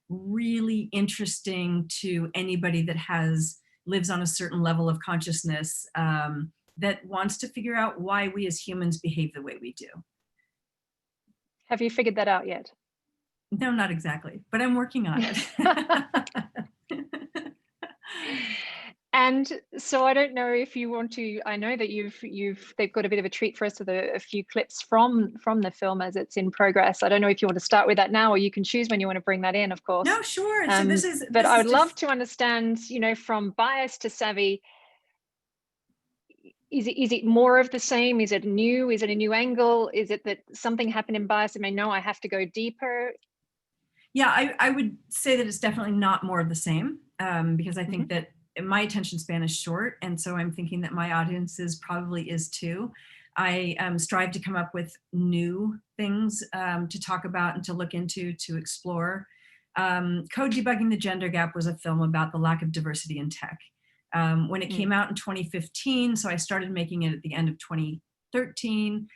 really interesting to anybody that lives on a certain level of consciousness, that wants to figure out why we as humans behave the way we do. Have you figured that out yet? No, not exactly, but I'm working on it. And so I don't know if you want to, I know that they've got a bit of a treat for us with a few clips from the film as it's in progress. I don't know if you want to start with that now, or you can choose when you want to bring that in, of course. No, sure. So but I would love to understand, from Bias to Savvy, is it more of the same? Is it new? Is it a new angle? Is it that something happened in Bias and I have to go deeper? Yeah, I would say that it's definitely not more of the same, because I think that my attention span is short, and so I'm thinking that my audience's probably is too. I strive to come up with new things to talk about and to look into, to explore. Code Debugging the Gender Gap was a film about the lack of diversity in tech. When it came out in 2015, so I started making it at the end of 2013,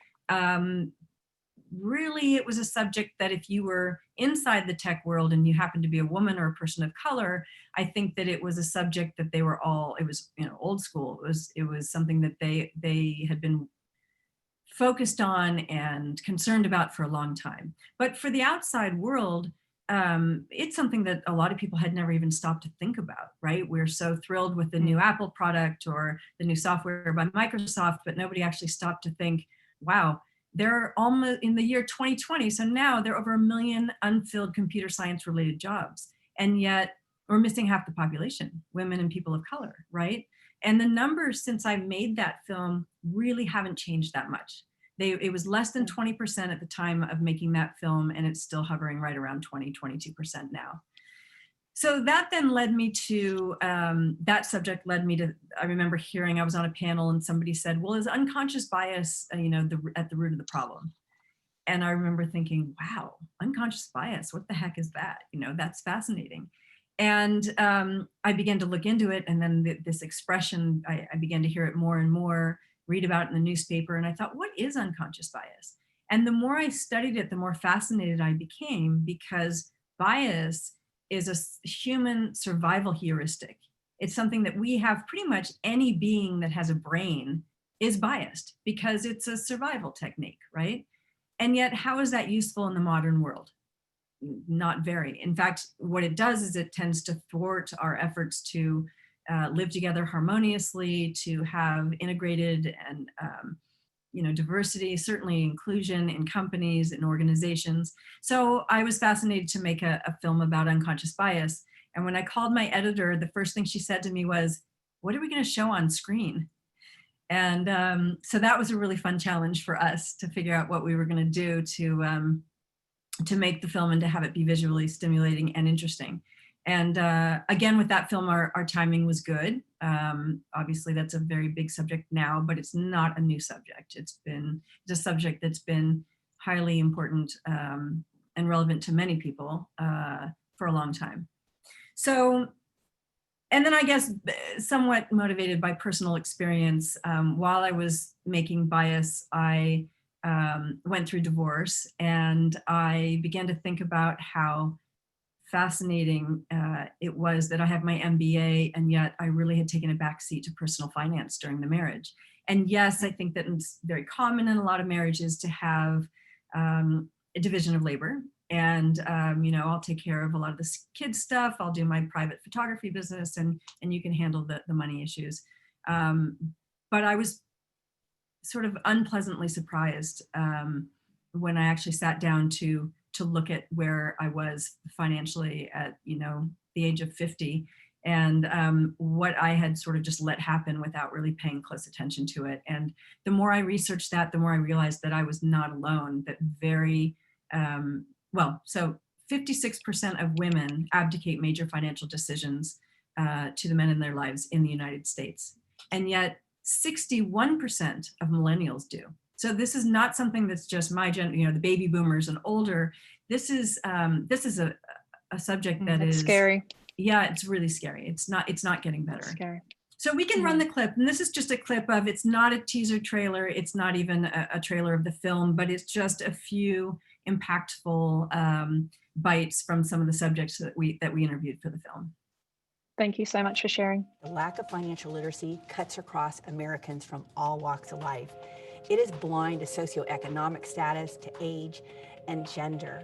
really it was a subject that if you were inside the tech world and you happened to be a woman or a person of color, I think that it was a subject that they were all, it was old school. It was something that they had been focused on and concerned about for a long time. But for the outside world, it's something that a lot of people had never even stopped to think about, right? We're so thrilled with the new Apple product or the new software by Microsoft, but nobody actually stopped to think, wow, there are almost, in the year 2020, so now there are over 1 million unfilled computer science related jobs. And yet we're missing half the population, women and people of color, right? And the numbers since I made that film really haven't changed that much. It was less than 20% at the time of making that film, and it's still hovering right around 22% now. So that then led me to, that subject led me to, I remember hearing, I was on a panel and somebody said, well, is unconscious bias, at the root of the problem? And I remember thinking, wow, unconscious bias, what the heck is that? That's fascinating. And I began to look into it, and then this expression, I began to hear it more and more, read about it in the newspaper, and I thought, what is unconscious bias? And the more I studied it, the more fascinated I became, because bias is a human survival heuristic. It's something that we have, pretty much any being that has a brain is biased because it's a survival technique, right? And yet, how is that useful in the modern world? Not very. In fact, what it does is it tends to thwart our efforts to live together harmoniously, to have integrated and diversity, certainly inclusion in companies and organizations. So I was fascinated to make a film about unconscious bias. And when I called my editor, the first thing she said to me was, what are we going to show on screen? And so that was a really fun challenge for us to figure out what we were going to do to make the film and to have it be visually stimulating and interesting. And again, with that film, our timing was good. Obviously, that's a very big subject now, but it's not a new subject. It's a subject that's been highly important and relevant to many people for a long time. So, and then I guess somewhat motivated by personal experience, while I was making Bias, I went through divorce, and I began to think about how fascinating it was that I have my MBA, and yet I really had taken a backseat to personal finance during the marriage. And yes, I think that it's very common in a lot of marriages to have a division of labor. And I'll take care of a lot of the kids stuff. I'll do my private photography business, and you can handle the money issues. But I was sort of unpleasantly surprised when I actually sat down to look at where I was financially at, the age of 50, and what I had sort of just let happen without really paying close attention to it. And the more I researched that, the more I realized that I was not alone, that so 56% of women abdicate major financial decisions to the men in their lives in the United States. And yet 61% of millennials do. So this is not something that's just my the baby boomers and older. This is a subject that is scary. Yeah, it's really scary. It's not getting better. It's scary. So we can run the clip, and this is just a clip of, it's not a teaser trailer, it's not even a trailer of the film, but it's just a few impactful bites from some of the subjects that we interviewed for the film. Thank you so much for sharing. The lack of financial literacy cuts across Americans from all walks of life. It is blind to socioeconomic status, to age, and gender.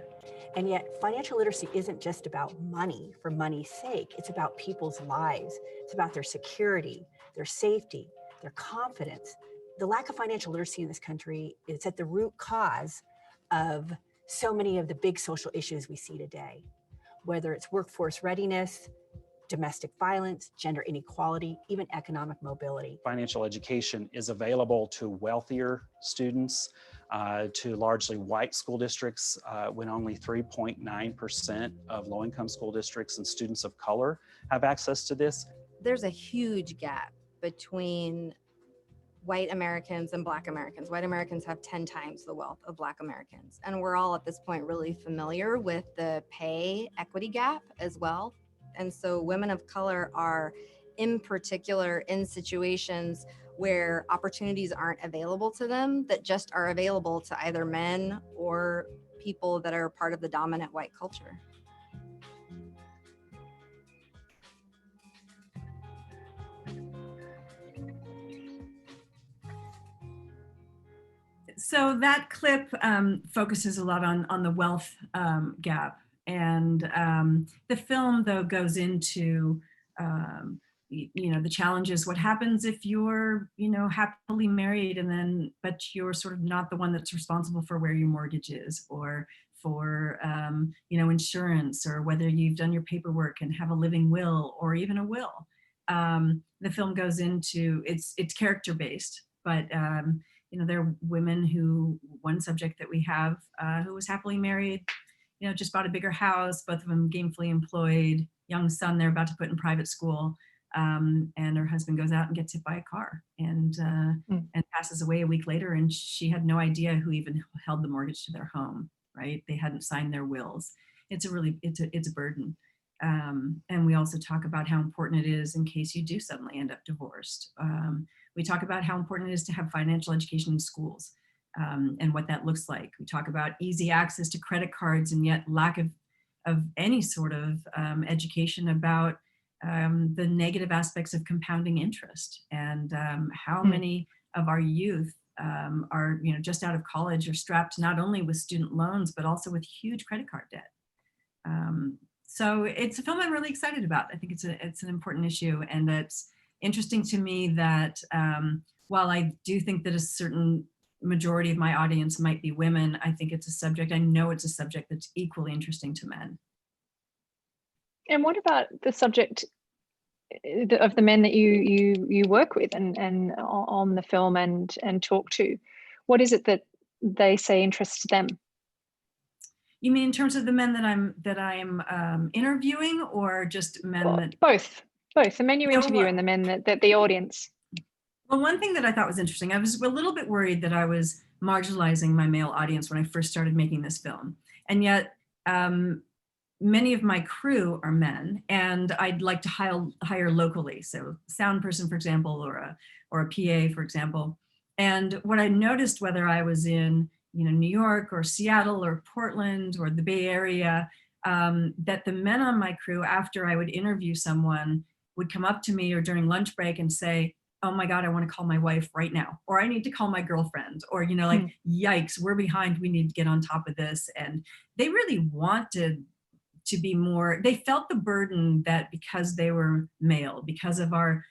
And yet, financial literacy isn't just about money for money's sake. It's about people's lives. It's about their security, their safety, their confidence. The lack of financial literacy in this country is at the root cause of so many of the big social issues we see today, whether it's workforce readiness, domestic violence, gender inequality, even economic mobility. Financial education is available to wealthier students, to largely white school districts, when only 3.9% of low-income school districts and students of color have access to this. There's a huge gap between white Americans and Black Americans. White Americans have 10 times the wealth of Black Americans. And we're all at this point really familiar with the pay equity gap as well. And so women of color are in particular in situations where opportunities aren't available to them that just are available to either men or people that are part of the dominant white culture. So that clip focuses a lot on the wealth gap. And the film, though, goes into, the challenge is what happens if you're, happily married but you're sort of not the one that's responsible for where your mortgage is, or for, insurance, or whether you've done your paperwork and have a living will or even a will. The film goes into, it's character based, but there are women one subject that we have who was happily married, just bought a bigger house, both of them gainfully employed, young son they're about to put in private school, and her husband goes out and gets hit by a car and passes away a week later, and she had no idea who even held the mortgage to their home, right? They hadn't signed their wills. It's a burden. And we also talk about how important it is in case you do suddenly end up divorced. We talk about how important it is to have financial education in schools, and what that looks like. We talk about easy access to credit cards and yet lack of any sort of education about the negative aspects of compounding interest, and how many of our youth are just out of college are strapped not only with student loans but also with huge credit card debt. So it's a film I'm really excited about. I think it's an important issue, and it's interesting to me that while I do think that a certain majority of my audience might be women, I think it's a subject, I know it's a subject that's equally interesting to men. And what about the subject of the men that you work with and on the film and talk to? What is it that they say interests them? You mean in terms of the men that I'm interviewing, or just men that? Both. The men you interview and the men that the audience. Well, one thing that I thought was interesting, I was a little bit worried that I was marginalizing my male audience when I first started making this film. And yet many of my crew are men, and I'd like to hire locally. So sound person, for example, or a PA, for example. And what I noticed, whether I was in New York or Seattle or Portland or the Bay Area, that the men on my crew, after I would interview someone, would come up to me or during lunch break and say, "Oh my God, I want to call my wife right now," or "I need to call my girlfriend," or, "Yikes, we're behind, we need to get on top of this." And they really wanted to be more, they felt the burden that because they were male, because of our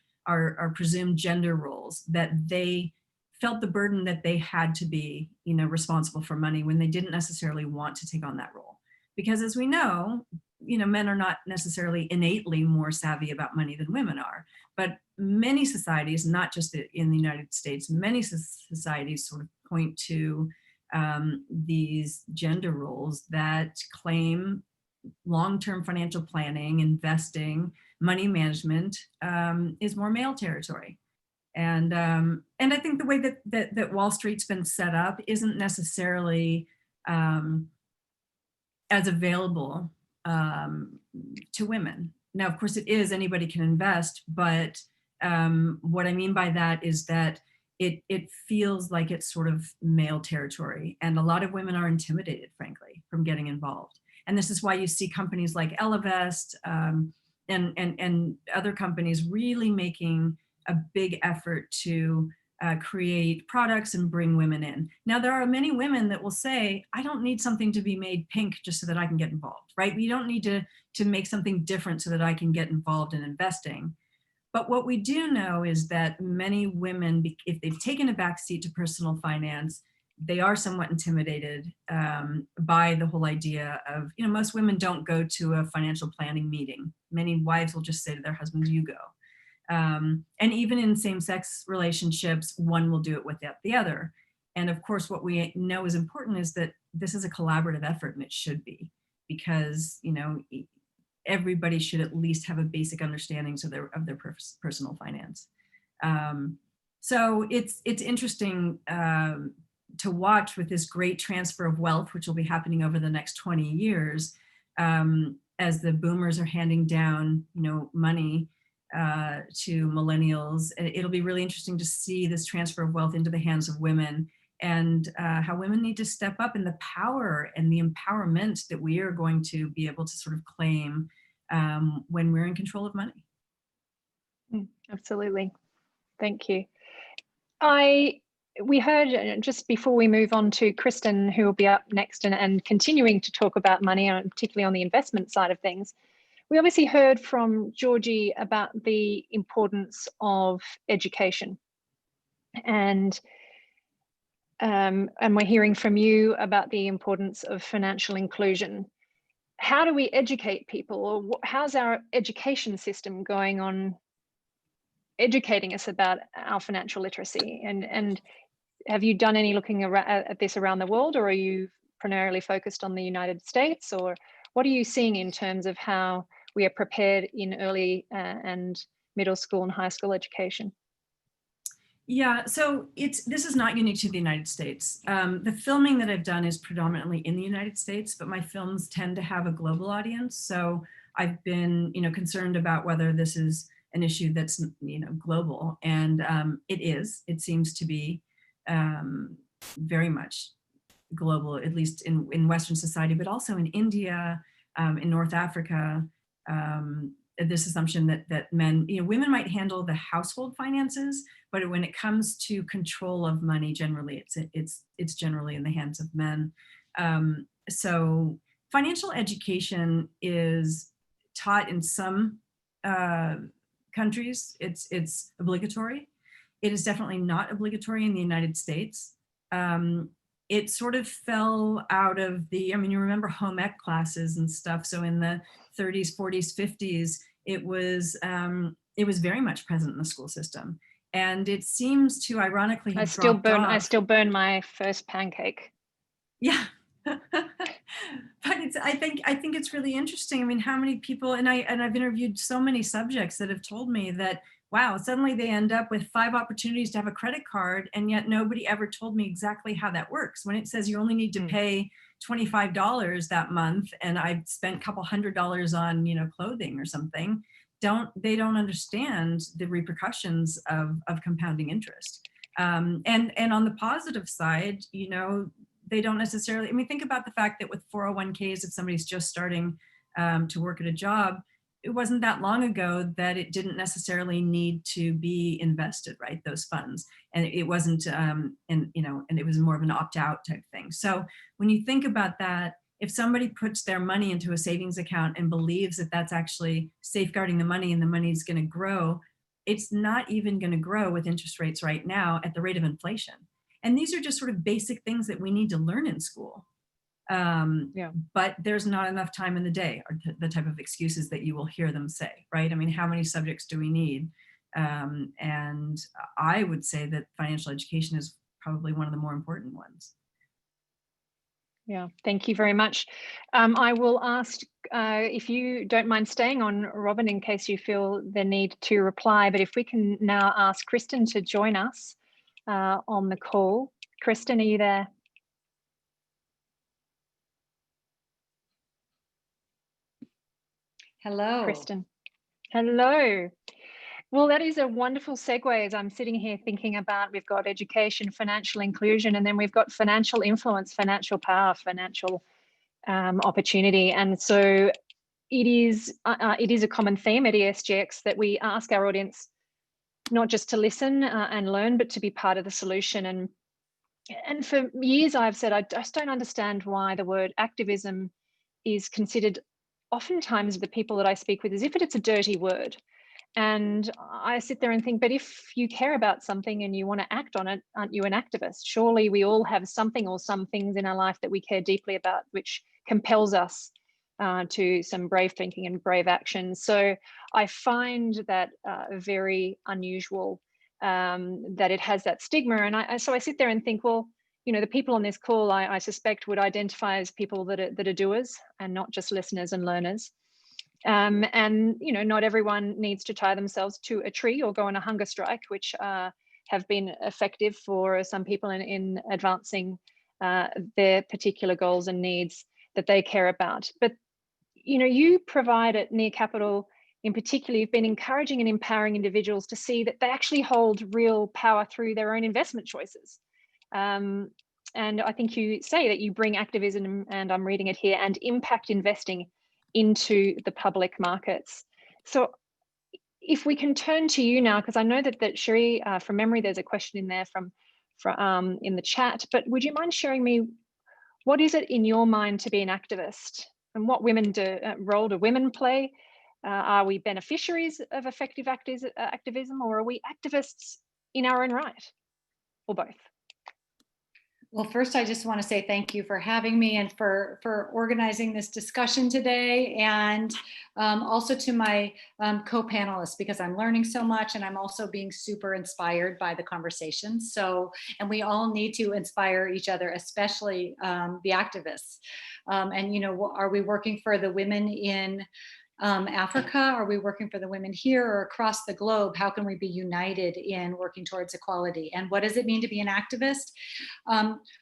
presumed gender roles, that they felt the burden that they had to be, responsible for money when they didn't necessarily want to take on that role. Because as we know, men are not necessarily innately more savvy about money than women are. But many societies, not just in the United States, many societies sort of point to these gender roles that claim long-term financial planning, investing, money management is more male territory. And I think the way that Wall Street's been set up isn't necessarily as available to women. Now, of course, it is, anybody can invest, but what I mean by that is that it feels like it's sort of male territory, and a lot of women are intimidated, frankly, from getting involved. And this is why you see companies like Elevest and other companies really making a big effort to create products and bring women in. Now, there are many women that will say, "I don't need something to be made pink just so that I can get involved," right? We don't need to make something different so that I can get involved in investing. But what we do know is that many women, if they've taken a backseat to personal finance, they are somewhat intimidated by the whole idea of, most women don't go to a financial planning meeting. Many wives will just say to their husbands, "You go." And even in same-sex relationships, one will do it without the other. And of course, what we know is important is that this is a collaborative effort, and it should be, because everybody should at least have a basic understanding of their personal finance. So it's interesting to watch with this great transfer of wealth, which will be happening over the next 20 years, as the boomers are handing down, money to millennials. It'll be really interesting to see this transfer of wealth into the hands of women, and how women need to step up in the power and the empowerment that we are going to be able to sort of claim when we're in control of money. Absolutely. Thank you. We heard, just before we move on to Kristin, who will be up next and continuing to talk about money, particularly on the investment side of things, we obviously heard from Georgie about the importance of education, and we're hearing from you about the importance of financial inclusion. How do we educate people, or how's our education system going on educating us about our financial literacy? And have you done any looking at this around the world, or are you primarily focused on the United States, or what are you seeing in terms of how we are prepared in early and middle school and high school education? Yeah, so this is not unique to the United States. The filming that I've done is predominantly in the United States, but my films tend to have a global audience. So I've been, concerned about whether this is an issue that's, global, and it seems to be very much global, at least in Western society, but also in India, in North Africa. This assumption that men, women might handle the household finances, but when it comes to control of money, generally it's generally in the hands of men. So financial education is taught in some countries. It's obligatory. It is definitely not obligatory in the United States. It sort of fell out of you remember home ec classes and stuff. So in the 30s, 40s, 50s, it was very much present in the school system. And it seems to ironically have dropped off. I still burn my first pancake. Yeah. But I think it's really interesting. How many people, and I've interviewed so many subjects that have told me that, wow, suddenly they end up with 5 opportunities to have a credit card, and yet nobody ever told me exactly how that works. When it says you only need to pay $25 that month, and I've spent a couple $100 on, clothing or something, they don't understand the repercussions of compounding interest. And on the positive side, they don't necessarily, think about the fact that with 401ks, if somebody's just starting to work at a job, it wasn't that long ago that it didn't necessarily need to be invested, right? Those funds, and it wasn't, and it was more of an opt-out type thing. So when you think about that, if somebody puts their money into a savings account and believes that that's actually safeguarding the money and the money's going to grow, it's not even going to grow with interest rates right now at the rate of inflation. And these are just sort of basic things that we need to learn in school. But there's not enough time in the day, or the type of excuses that you will hear them say, right? How many subjects do we need? And I would say that financial education is probably one of the more important ones. Yeah, thank you very much. I will ask if you don't mind staying on, Robin, in case you feel the need to reply, but if we can now ask Kristin to join us on the call. Kristin, are you there? Hello. Kristin. Hello. Well, that is a wonderful segue as I'm sitting here thinking about, we've got education, financial inclusion, and then we've got financial influence, financial power, financial opportunity. And so it is a common theme at ESGX that we ask our audience not just to listen and learn, but to be part of the solution. And for years I've said, I just don't understand why the word activism is considered oftentimes the people that I speak with as if it's a dirty word. And I sit there and think, but if you care about something and you want to act on it, aren't you an activist? Surely we all have something or some things in our life that we care deeply about, which compels us to some brave thinking and brave action. So I find that very unusual that it has that stigma. And so I sit there and think, well, the people on this call, I suspect, would identify as people that are doers and not just listeners and learners. And not everyone needs to tie themselves to a tree or go on a hunger strike, which have been effective for some people in advancing their particular goals and needs that they care about. But you provide at Near Capital in particular, you've been encouraging and empowering individuals to see that they actually hold real power through their own investment choices. And I think you say that you bring activism, and I'm reading it here, and impact investing into the public markets. So if we can turn to you now, because I know that Sherry, from memory, there's a question in there from in the chat, but would you mind sharing me, what is it in your mind to be an activist, and what role do women play? Are we beneficiaries of effective activism, or are we activists in our own right, or both? Well, first, I just want to say thank you for having me and for organizing this discussion today, and also to my co-panelists, because I'm learning so much and I'm also being super inspired by the conversation. So, and we all need to inspire each other, especially the activists. And, you know, are we working for the women in Africa? Are we working for the women here or across the globe? How can we be united in working towards equality? And what does it mean to be an activist?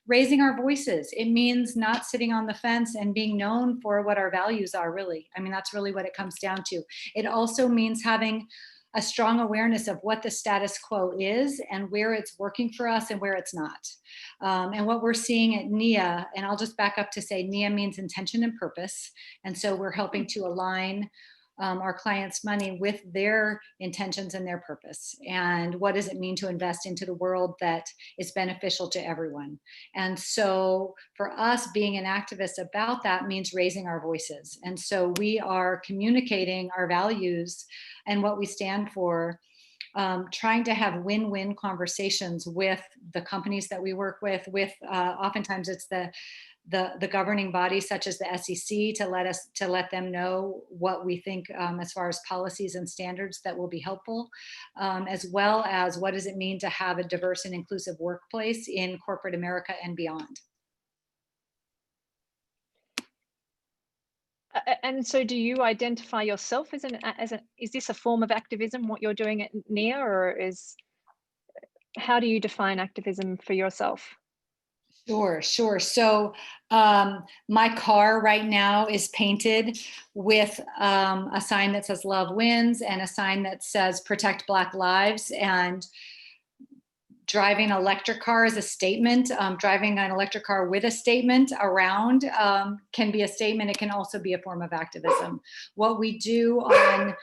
Raising our voices. It means not sitting on the fence and being known for what our values are, really. I mean, that's really what it comes down to. It also means having a strong awareness of what the status quo is and where it's working for us and where it's not. And what we're seeing at NIA, and I'll just back up to say NIA means intention and purpose. And so we're helping to align our clients' money with their intentions and their purpose. And what does it mean to invest into the world that is beneficial to everyone? And so for us, being an activist about that means raising our voices. And so we are communicating our values and what we stand for, trying to have win-win conversations with the companies that we work with oftentimes it's the governing bodies such as the SEC to let them know what we think as far as policies and standards that will be helpful, as well as what does it mean to have a diverse and inclusive workplace in corporate America and beyond. And so do you identify yourself as is this a form of activism, what you're doing at NIA, or how do you define activism for yourself? Sure. So my car right now is painted with a sign that says Love Wins and a sign that says Protect Black Lives. And driving an electric car is a statement. Driving an electric car with a statement around can be a statement. It can also be a form of activism. What we do on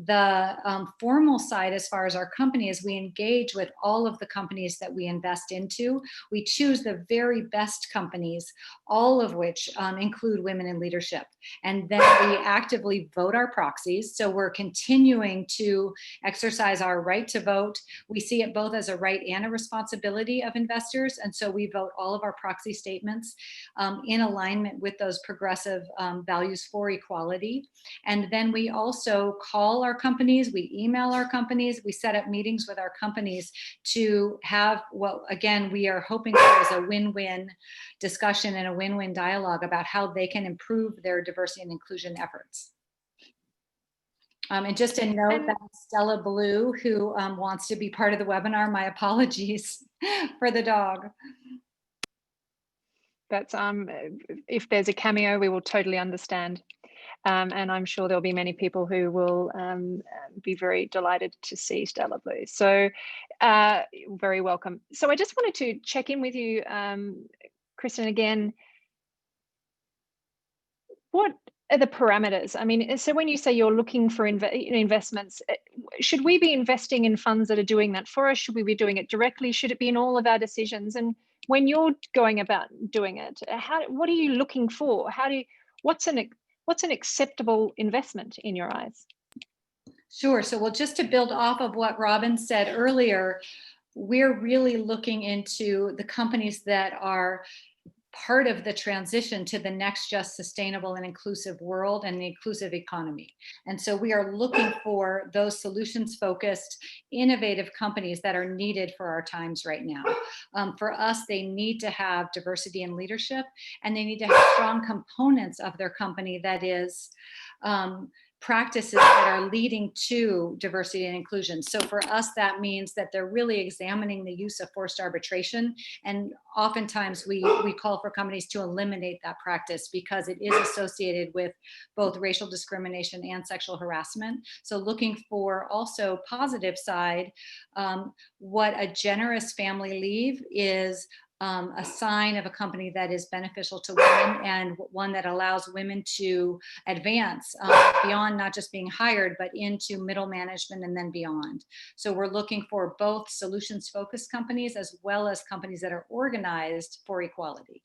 the formal side, as far as our company, is we engage with all of the companies that we invest into. We choose the very best companies, all of which include women in leadership. And then we actively vote our proxies. So we're continuing to exercise our right to vote. We see it both as a right and a responsibility of investors. And so we vote all of our proxy statements in alignment with those progressive values for equality. And then we also call our companies, we email our companies, we set up meetings with our companies to have what, again, we are hoping for is a win-win discussion and a win-win dialogue about how they can improve their diversity and inclusion efforts. And just a note that Stella Blue, who wants to be part of the webinar, my apologies for the dog. That's if there's a cameo, we will totally understand. And I'm sure there'll be many people who will be very delighted to see Stella Blue. So very welcome. So I just wanted to check in with you, Kristin, again. What are the parameters? I mean, so when you say you're looking for investments, should we be investing in funds that are doing that for us? Should we be doing it directly? Should it be in all of our decisions? And when you're going about doing it, what are you looking for? What's an acceptable investment in your eyes? Sure. So, well, just to build off of what Robin said earlier, we're really looking into the companies that are part of the transition to the next just, sustainable, and inclusive world and the inclusive economy. And so we are looking for those solutions-focused, innovative companies that are needed for our times right now. For us, they need to have diversity in leadership, and they need to have strong components of their company that is practices that are leading to diversity and inclusion. So for us, that means that they're really examining the use of forced arbitration. And oftentimes we call for companies to eliminate that practice because it is associated with both racial discrimination and sexual harassment. So looking for also positive side, what a generous family leave is a sign of a company that is beneficial to women and one that allows women to advance beyond not just being hired, but into middle management and then beyond. So we're looking for both solutions-focused companies as well as companies that are organized for equality.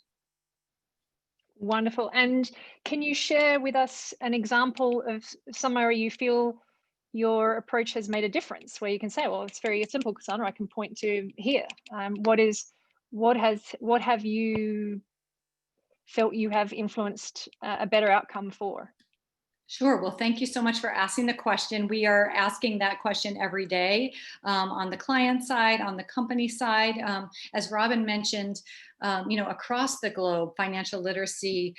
Wonderful. And can you share with us an example of somewhere you feel your approach has made a difference, where you can say, well, it's very simple, Cassandra, I can point to here. What have you felt you have influenced a better outcome for? Sure. Well, thank you so much for asking the question. We are asking that question every day on the client side, on the company side. As Robin mentioned, across the globe, financial literacy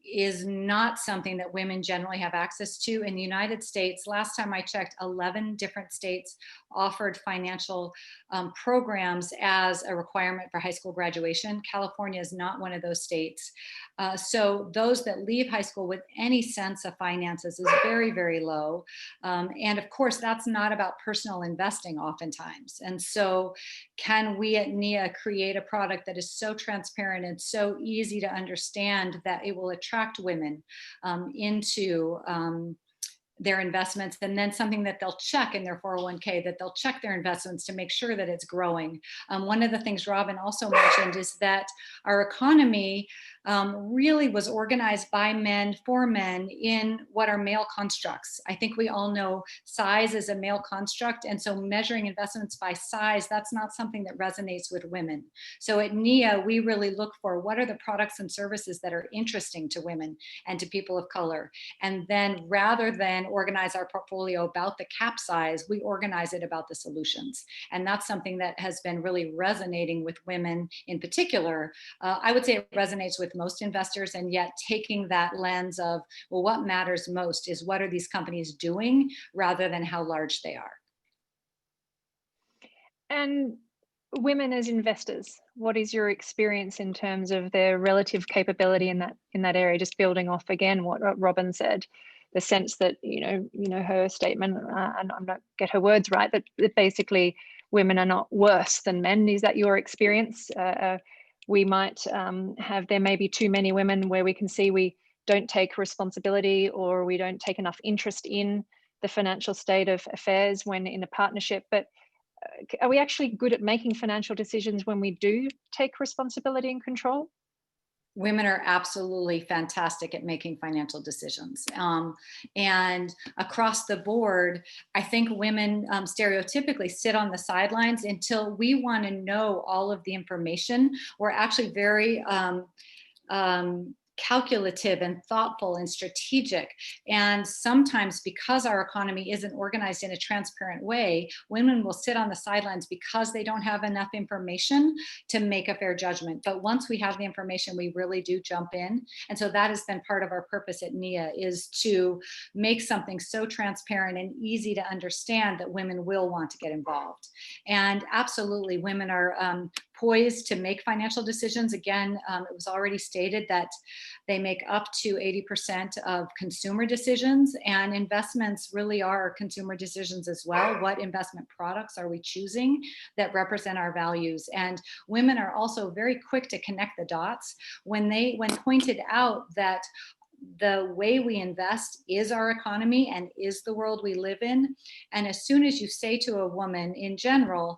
is not something that women generally have access to. In the United States, last time I checked, 11 different states offered financial programs as a requirement for high school graduation. California is not one of those states. So those that leave high school with any sense of finances is very, very low. And of course, that's not about personal investing oftentimes. And so can we at NIA create a product that is so transparent and so easy to understand that it will attract women into their investments, and then something that they'll check in their 401k, that they'll check their investments to make sure that it's growing. One of the things Robin also mentioned is that our economy really was organized by men for men in what are male constructs. I think we all know size is a male construct, and so measuring investments by size, that's not something that resonates with women. So at NIA, we really look for what are the products and services that are interesting to women and to people of color. And then rather than organize our portfolio about the cap size, we organize it about the solutions. And that's something that has been really resonating with women in particular. I would say it resonates with most investors, and yet taking that lens of, well, what matters most is what are these companies doing rather than how large they are. And women as investors, what is your experience in terms of their relative capability in that area? Just building off again what Robin said, the sense that her statement, and I'm not get her words right, but basically women are not worse than men. Is that your experience? We might there may be too many women where we can see we don't take responsibility, or we don't take enough interest in the financial state of affairs when in a partnership. But are we actually good at making financial decisions when we do take responsibility and control? Women are absolutely fantastic at making financial decisions. And across the board, I think women stereotypically sit on the sidelines until we want to know all of the information. We're actually very calculative and thoughtful and strategic. And sometimes because our economy isn't organized in a transparent way, women will sit on the sidelines because they don't have enough information to make a fair judgment. But once we have the information, we really do jump in. And so that has been part of our purpose at NIA, is to make something so transparent and easy to understand that women will want to get involved. And absolutely, women are poised to make financial decisions. Again, it was already stated that they make up to 80% of consumer decisions, and investments really are consumer decisions as well. What investment products are we choosing that represent our values? And women are also very quick to connect the dots when pointed out that the way we invest is our economy and is the world we live in. And as soon as you say to a woman in general,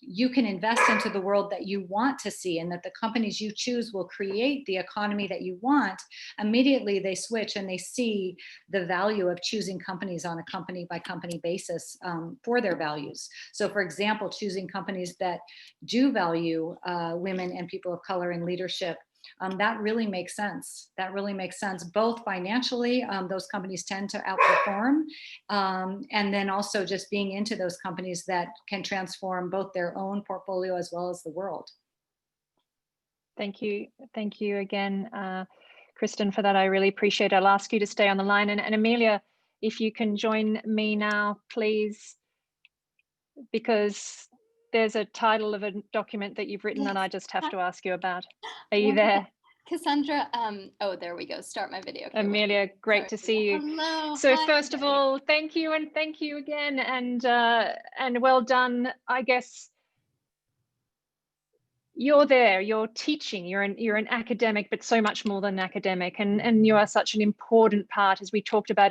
you can invest into the world that you want to see, and that the companies you choose will create the economy that you want, immediately they switch and they see the value of choosing companies on a company by company basis for their values. So for example, choosing companies that do value women and people of color in leadership, that really makes sense. That really makes sense, both financially, those companies tend to outperform, and then also just being into those companies that can transform both their own portfolio as well as the world. Thank you. Thank you again, Kristin, for that. I really appreciate it. I'll ask you to stay on the line. And Amelia, if you can join me now, please, because there's a title of a document that you've written that I just have to ask you about. Are you there? Cassandra, oh, there we go. Start my video. Okay, Amelia, great to see you. Hello. So hi, first of all, thank you, and thank you again, and well done. I guess you're there, you're teaching, you're an academic, but so much more than academic, and you are such an important part, as we talked about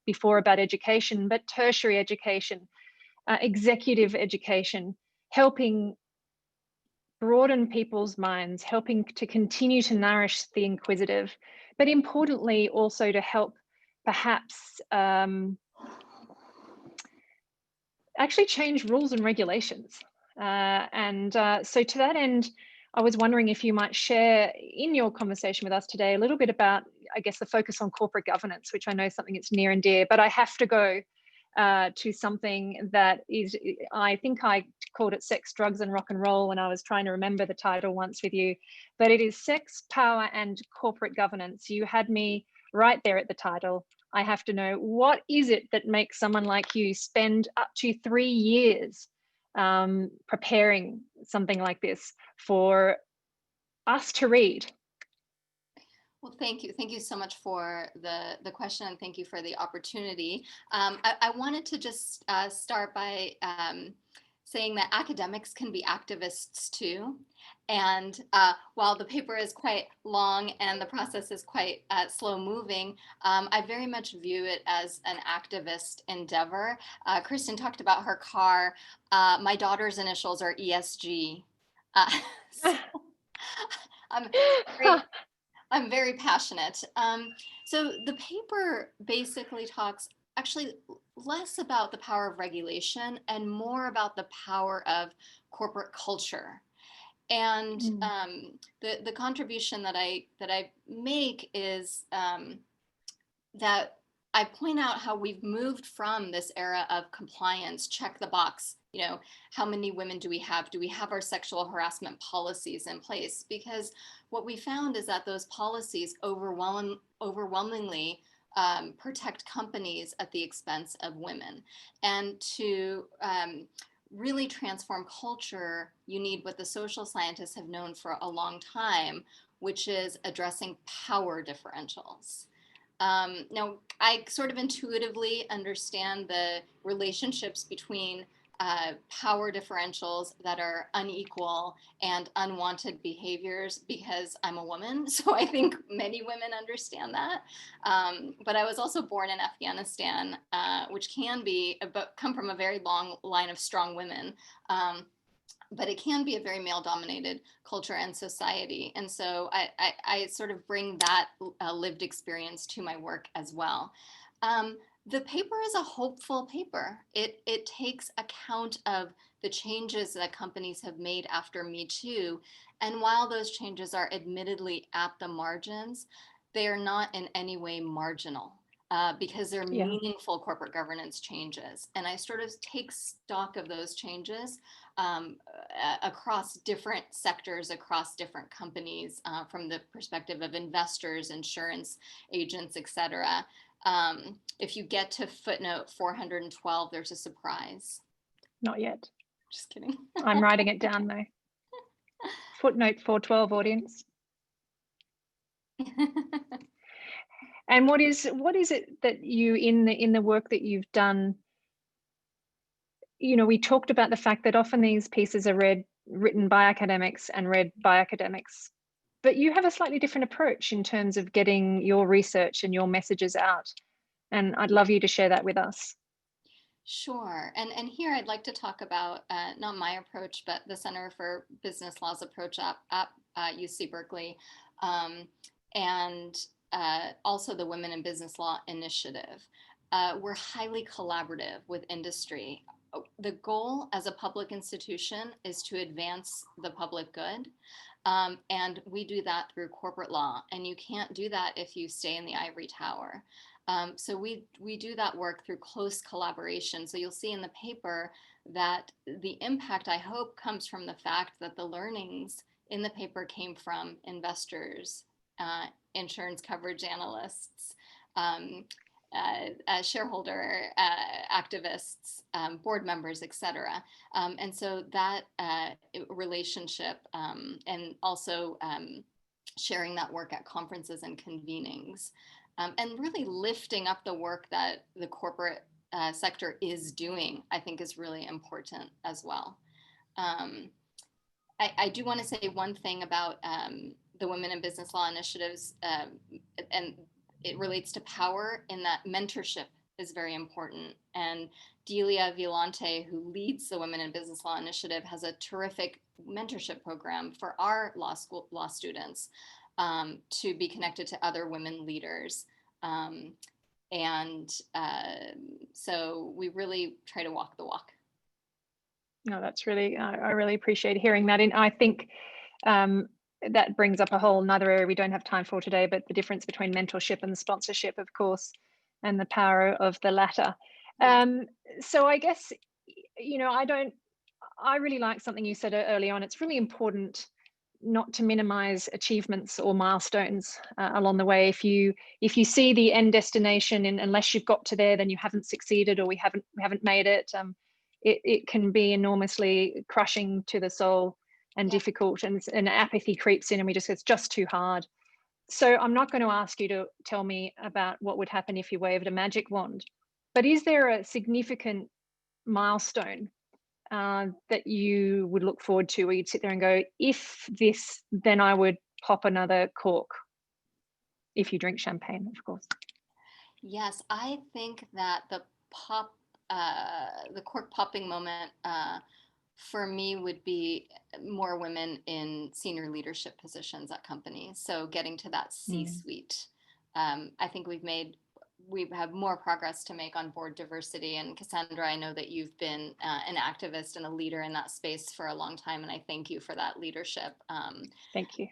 before about education, but tertiary education, executive education, helping broaden people's minds, helping to continue to nourish the inquisitive, but importantly also to help perhaps actually change rules and regulations. So to that end, I was wondering if you might share in your conversation with us today a little bit about, I guess, the focus on corporate governance, which I know is something that's near and dear, but I have to go to something that is, I think I called it Sex, Drugs and Rock and Roll when I was trying to remember the title once with you, but it is Sex, Power and Corporate Governance. You had me right there at the title. I have to know, what is it that makes someone like you spend up to 3 years preparing something like this for us to read? Well, thank you. Thank you so much for the question, and thank you for the opportunity. I wanted to just start by saying that academics can be activists too. And while the paper is quite long and the process is quite slow moving, I very much view it as an activist endeavor. Kristin talked about her car. My daughter's initials are ESG. So I'm very passionate. So the paper basically talks actually less about the power of regulation and more about the power of corporate culture. And the contribution that I make is that I point out how we've moved from this era of compliance, check the box, you know, how many women do we have? Do we have our sexual harassment policies in place? Because what we found is that those policies overwhelmingly protect companies at the expense of women. And to really transform culture, you need what the social scientists have known for a long time, which is addressing power differentials. Now, I sort of intuitively understand the relationships between power differentials that are unequal and unwanted behaviors because I'm a woman. So I think many women understand that. But I was also born in Afghanistan, which can come from a very long line of strong women. But it can be a very male-dominated culture and society. And so I sort of bring that lived experience to my work as well. The paper is a hopeful paper. It takes account of the changes that companies have made after Me Too. And while those changes are admittedly at the margins, they are not in any way marginal. Because they're meaningful corporate governance changes. And I sort of take stock of those changes across different sectors, across different companies, from the perspective of investors, insurance agents, et cetera. If you get to footnote 412, there's a surprise. Not yet. Just kidding. I'm writing it down though. Footnote 412, audience. And what is it that you, in the work that you've done, you know, we talked about the fact that often these pieces are written by academics and read by academics, but you have a slightly different approach in terms of getting your research and your messages out. And I'd love you to share that with us. Sure. And here I'd like to talk about not my approach, but the Center for Business Law's approach at UC Berkeley, and also the Women in Business Law Initiative. We're highly collaborative with industry. The goal as a public institution is to advance the public good. And we do that through corporate law. And you can't do that if you stay in the ivory tower. So we do that work through close collaboration. So you'll see in the paper that the impact, I hope, comes from the fact that the learnings in the paper came from investors, insurance coverage analysts, shareholder activists, board members, et cetera. And so that relationship and also sharing that work at conferences and convenings, and really lifting up the work that the corporate sector is doing, I think is really important as well. I do want to say one thing about the Women in Business Law initiatives, and it relates to power in that mentorship is very important. And Delia Violante, who leads the Women in Business Law Initiative, has a terrific mentorship program for our law students to be connected to other women leaders. So we really try to walk the walk. No, that's really, I really appreciate hearing that. And I think that brings up a whole another area we don't have time for today, but the difference between mentorship and sponsorship, of course, and the power of the latter. So I guess, you know, I really like something you said early on. It's really important not to minimize achievements or milestones along the way. If you see the end destination, and unless you've got to there, then you haven't succeeded, or we haven't made it. It can be enormously crushing to the soul and difficult, and apathy creeps in, and it's just too hard. So I'm not going to ask you to tell me about what would happen if you waved a magic wand, but is there a significant milestone that you would look forward to, where you'd sit there and go, if this, then I would pop another cork? If you drink champagne, of course. Yes, I think that the cork popping moment for me would be more women in senior leadership positions at companies. So getting to that C-suite. I think we have more progress to make on board diversity. And Cassandra, I know that you've been an activist and a leader in that space for a long time, and I thank you for that leadership. Thank you.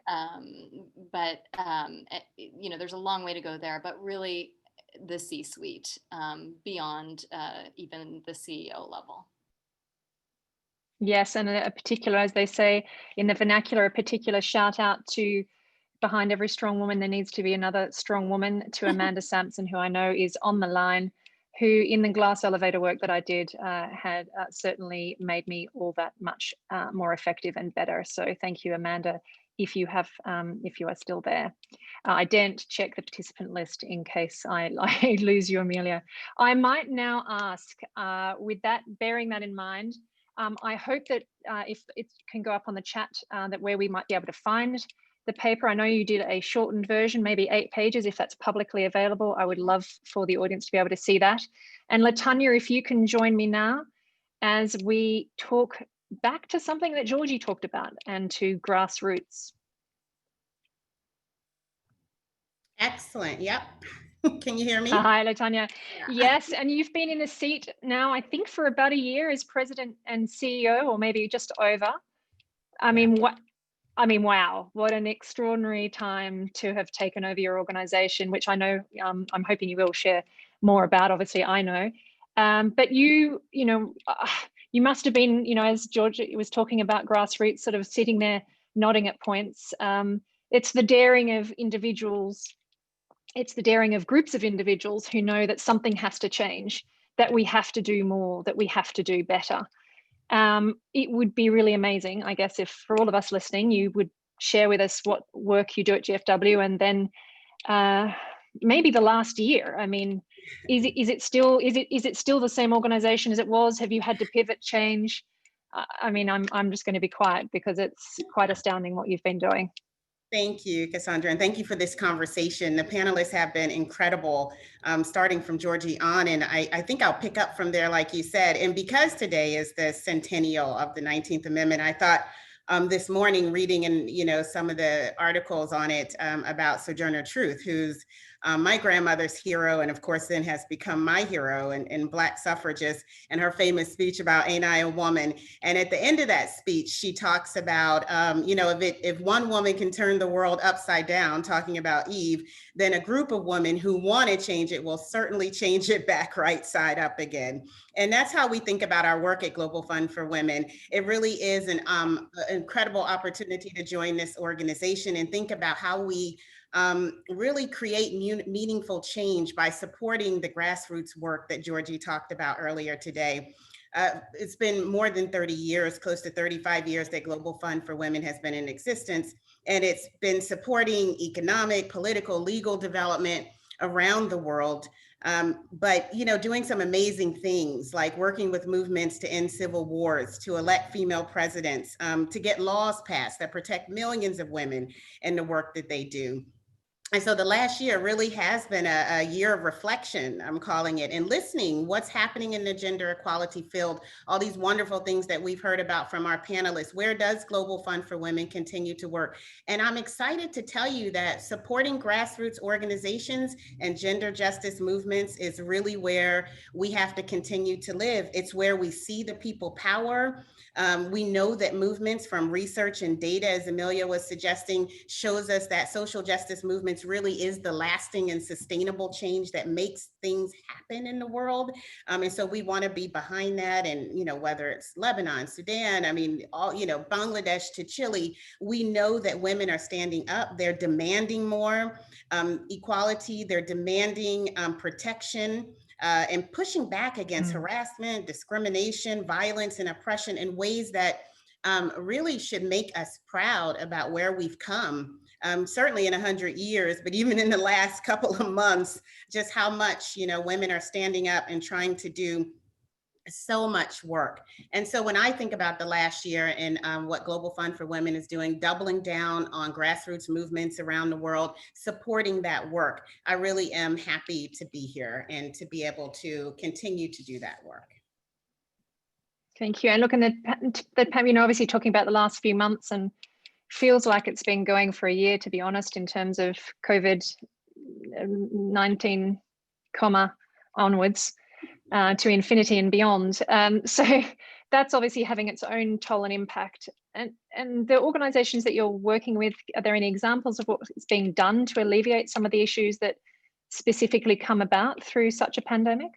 You know, there's a long way to go there, but really the C-suite beyond even the CEO level. Yes, and a particular, as they say in the vernacular, a particular shout out to behind every strong woman, there needs to be another strong woman, to Amanda Sampson, who I know is on the line, who in the glass elevator work that I did had certainly made me all that much more effective and better. So thank you, Amanda, if you are still there. I daren't check the participant list in case I lose you, Amelia. I might now ask, with that, bearing that in mind, I hope that if it can go up on the chat, that where we might be able to find the paper. I know you did a shortened version, maybe 8 pages, if that's publicly available. I would love for the audience to be able to see that. And Latanya, if you can join me now as we talk back to something that Georgie talked about, and to grassroots. Excellent. Yep. Can you hear me? Hi, Latanya. Yeah. Yes, and you've been in the seat now, I think, for about a year as president and CEO, or maybe just over. I mean, wow, what an extraordinary time to have taken over your organization, which I know, I'm hoping you will share more about. Obviously, I know. But you must have been, as George was talking about grassroots, sort of sitting there nodding at points. It's the daring of individuals. It's the daring of groups of individuals who know that something has to change, that we have to do more, that we have to do better. It would be really amazing, I guess, if for all of us listening, you would share with us what work you do at GFW, and then maybe the last year. I mean, is it still the same organization as it was? Have you had to pivot, change? I mean, I'm just going to be quiet because it's quite astounding what you've been doing. Thank you, Cassandra, and thank you for this conversation. The panelists have been incredible, starting from Georgie on, and I think I'll pick up from there, like you said. And because today is the centennial of the 19th Amendment, I thought this morning reading in some of the articles on it about Sojourner Truth, who's my grandmother's hero, and of course then has become my hero, and Black suffragist, and her famous speech about "Ain't I a Woman?" And at the end of that speech, she talks about, if one woman can turn the world upside down, talking about Eve, then a group of women who want to change it will certainly change it back right side up again. And that's how we think about our work at Global Fund for Women. It really is an incredible opportunity to join this organization and think about how we really create meaningful change by supporting the grassroots work that Georgie talked about earlier today. It's been more than 30 years, close to 35 years that Global Fund for Women has been in existence, and it's been supporting economic, political, legal development around the world. But doing some amazing things like working with movements to end civil wars, to elect female presidents, to get laws passed that protect millions of women and the work that they do. And so the last year really has been a year of reflection, I'm calling it, and listening what's happening in the gender equality field, all these wonderful things that we've heard about from our panelists. Where does Global Fund for Women continue to work? And I'm excited to tell you that supporting grassroots organizations and gender justice movements is really where we have to continue to live. It's where we see the people power. We know that movements from research and data, as Amelia was suggesting, shows us that social justice movements really is the lasting and sustainable change that makes things happen in the world. And so we want to be behind that. And, you know, whether it's Lebanon, Sudan, I mean, all, you know, Bangladesh to Chile, we know that women are standing up. They're demanding more equality. They're demanding protection. And pushing back against harassment, discrimination, violence, and oppression in ways that really should make us proud about where we've come. Certainly in 100 years, but even in the last couple of months, just how much, you know, women are standing up and trying to do so much work. And so when I think about the last year and what Global Fund for Women is doing, doubling down on grassroots movements around the world, supporting that work, I really am happy to be here and to be able to continue to do that work. Thank you. And look, you know, obviously talking about the last few months, and feels like it's been going for a year, to be honest, in terms of COVID-19, onwards. To infinity and beyond. So that's obviously having its own toll and impact. And the organizations that you're working with, are there any examples of what is being done to alleviate some of the issues that specifically come about through such a pandemic?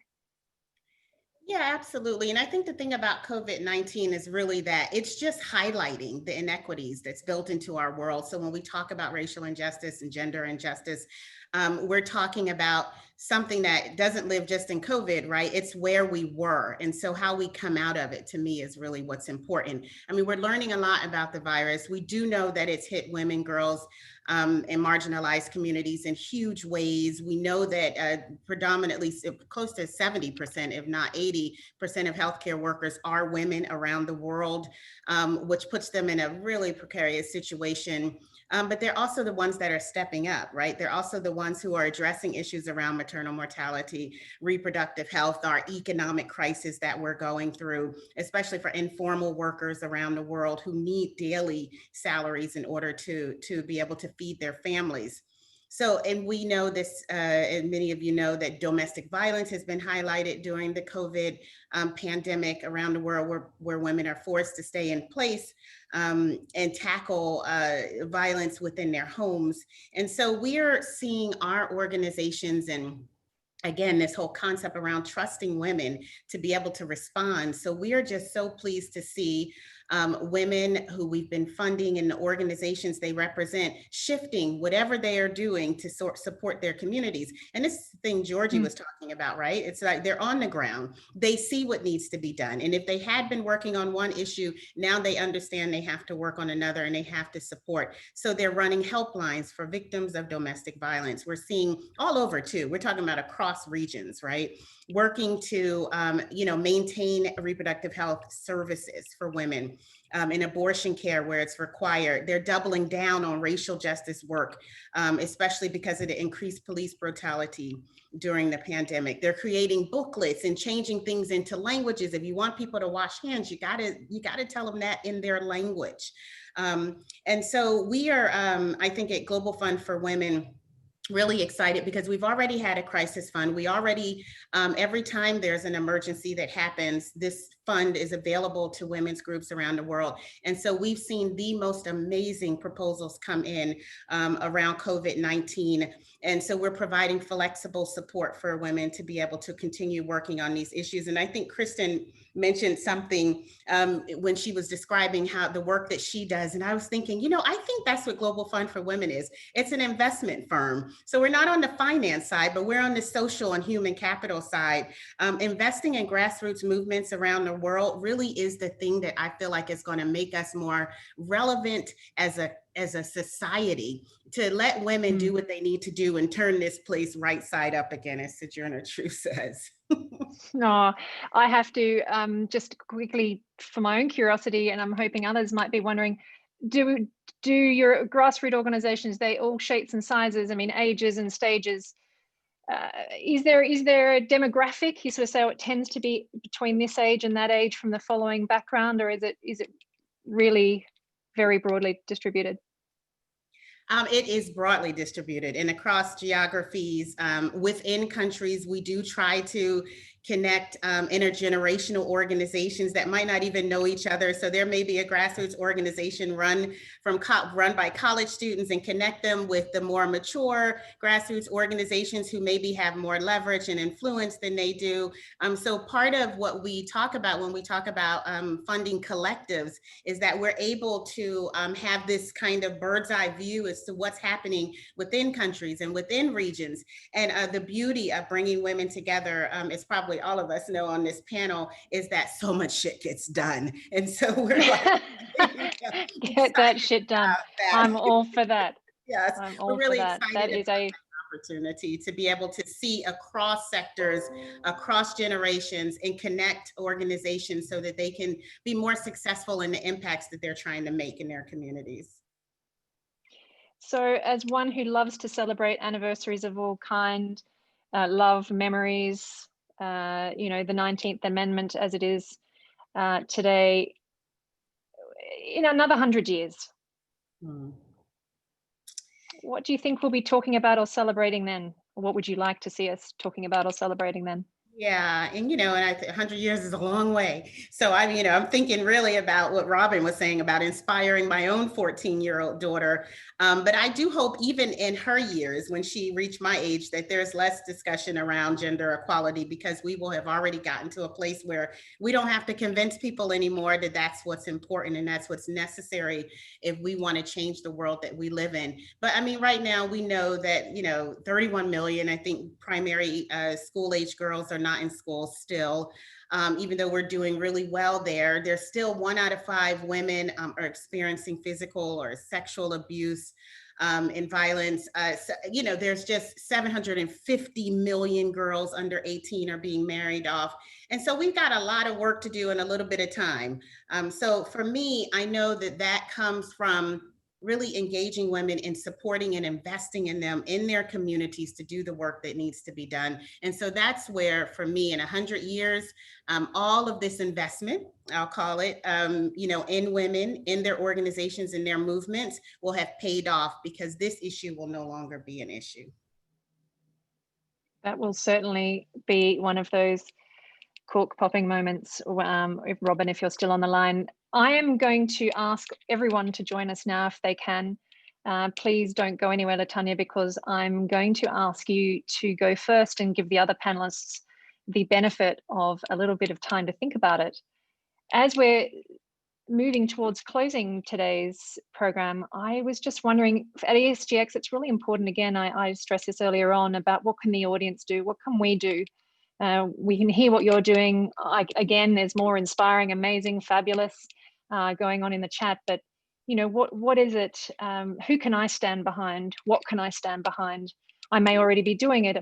Yeah, absolutely. And I think the thing about COVID-19 is really that it's just highlighting the inequities that's built into our world. So when we talk about racial injustice and gender injustice, we're talking about something that doesn't live just in COVID, right? It's where we were. And so how we come out of it, to me, is really what's important. I mean, we're learning a lot about the virus. We do know that it's hit women, girls, and marginalized communities in huge ways. We know that predominantly close to 70%, if not 80% of healthcare workers are women around the world, which puts them in a really precarious situation. But they're also the ones that are stepping up, right? They're also the ones who are addressing issues around maternal mortality, reproductive health, our economic crisis that we're going through, especially for informal workers around the world who need daily salaries in order to be able to feed their families. So, and we know this, and many of you know that domestic violence has been highlighted during the COVID pandemic around the world, where women are forced to stay in place and tackle violence within their homes. And so we are seeing our organizations, and again, this whole concept around trusting women to be able to respond. So we are just so pleased to see women who we've been funding and the organizations they represent shifting whatever they are doing to support their communities. And this thing Georgie was talking about, right? It's like they're on the ground. They see what needs to be done. And if they had been working on one issue, now they understand they have to work on another and they have to support. So they're running helplines for victims of domestic violence. We're seeing all over too. We're talking about across regions, right? Working to, you know, maintain reproductive health services for women. In abortion care where it's required. They're doubling down on racial justice work, especially because of the increased police brutality during the pandemic. They're creating booklets and changing things into languages. If you want people to wash hands, you gotta tell them that in their language. And so we are, I think at Global Fund for Women, really excited because we've already had a crisis fund. We already, every time there's an emergency that happens, this fund is available to women's groups around the world. And so we've seen the most amazing proposals come in around COVID-19. And so we're providing flexible support for women to be able to continue working on these issues. And I think Kristin mentioned something when she was describing how the work that she does. And I was thinking, you know, I think that's what Global Fund for Women is. It's an investment firm. So we're not on the finance side, but we're on the social and human capital side. Investing in grassroots movements around the world really is the thing that I feel like is going to make us more relevant as a society, to let women do what they need to do and turn this place right side up again, as Sojourner Truth says. No, I have to just quickly, for my own curiosity, and I'm hoping others might be wondering, do your grassroots organizations, they all shapes and sizes, I mean, ages and stages, is there a demographic? You sort of say, oh, it tends to be between this age and that age from the following background, or is it really very broadly distributed? It is broadly distributed and across geographies. Within countries, we do try to connect intergenerational organizations that might not even know each other. So there may be a grassroots organization run by college students and connect them with the more mature grassroots organizations who maybe have more leverage and influence than they do. So part of what we talk about when we talk about funding collectives is that we're able to have this kind of bird's eye view as to what's happening within countries and within regions. And the beauty of bringing women together is probably all of us know on this panel is that so much shit gets done. And so we're like, get that shit done. I'm all for that. Yes, I'm all we're really for that. excited That is about opportunity to be able to see across sectors, across generations, and connect organizations so that they can be more successful in the impacts that they're trying to make in their communities. So as one who loves to celebrate anniversaries of all kind, love memories, you know, the 19th Amendment as it is today, in another 100 years, what do you think we'll be talking about or celebrating then? Or what would you like to see us talking about or celebrating then? Yeah, and you know, and 100 years is a long way. So I'm thinking really about what Robin was saying about inspiring my own 14-year-old daughter. But I do hope even in her years, when she reached my age, that there's less discussion around gender equality, because we will have already gotten to a place where we don't have to convince people anymore that that's what's important and that's what's necessary if we want to change the world that we live in. But I mean, right now we know that, 31 million, I think, primary school age girls are not in school still. Even though we're doing really well there, there's still 1 out of 5 women are experiencing physical or sexual abuse and violence. So, there's just 750 million girls under 18 are being married off. And so we've got a lot of work to do in a little bit of time. So for me, I know that comes from really engaging women and supporting and investing in them in their communities to do the work that needs to be done. And so that's where, for me, in 100 years, all of this investment, I'll call it, in women, in their organizations, in their movements, will have paid off, because this issue will no longer be an issue. That will certainly be one of those cork popping moments. Robin, if you're still on the line, I am going to ask everyone to join us now if they can. Please don't go anywhere, Latanya, because I'm going to ask you to go first and give the other panelists the benefit of a little bit of time to think about it. As we're moving towards closing today's program, I was just wondering, at ESGX, it's really important, again, I stressed this earlier on, about what can the audience do, what can we do? We can hear what you're doing. Again, there's more inspiring, amazing, fabulous going on in the chat, but what is it? Who can I stand behind? What can I stand behind? I may already be doing it.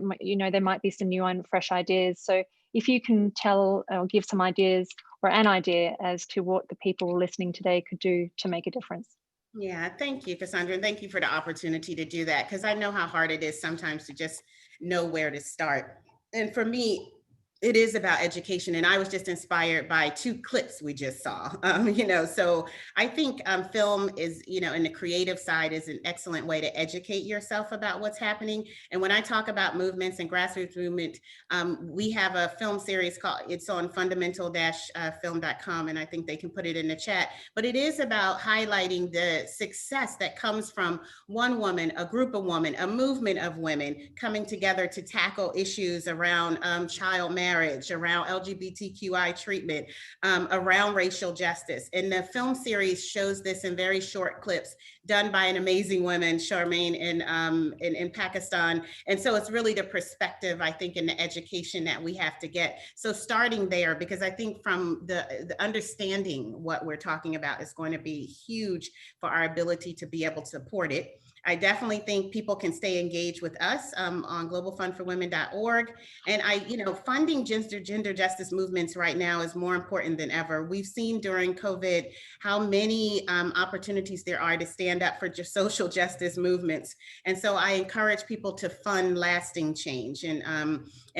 There might be some new and fresh ideas. So if you can tell or give some ideas or an idea as to what the people listening today could do to make a difference. Yeah, thank you, Cassandra, and thank you for the opportunity to do that, because I know how hard it is sometimes to just know where to start. And for me, it is about education. And I was just inspired by 2 clips we just saw, so I think film is, in the creative side, is an excellent way to educate yourself about what's happening. And when I talk about movements and grassroots movement, we have a film series it's on fundamental-film.com, and I think they can put it in the chat, but it is about highlighting the success that comes from one woman, a group of women, a movement of women coming together to tackle issues around child marriage, around LGBTQI treatment, around racial justice. And the film series shows this in very short clips done by an amazing woman, Charmaine, in Pakistan. And so it's really the perspective, I think, and the education that we have to get. So starting there, because I think from the understanding what we're talking about is going to be huge for our ability to be able to support it. I definitely think people can stay engaged with us on globalfundforwomen.org. And funding gender justice movements right now is more important than ever. We've seen during COVID how many opportunities there are to stand up for social justice movements. And so I encourage people to fund lasting change. And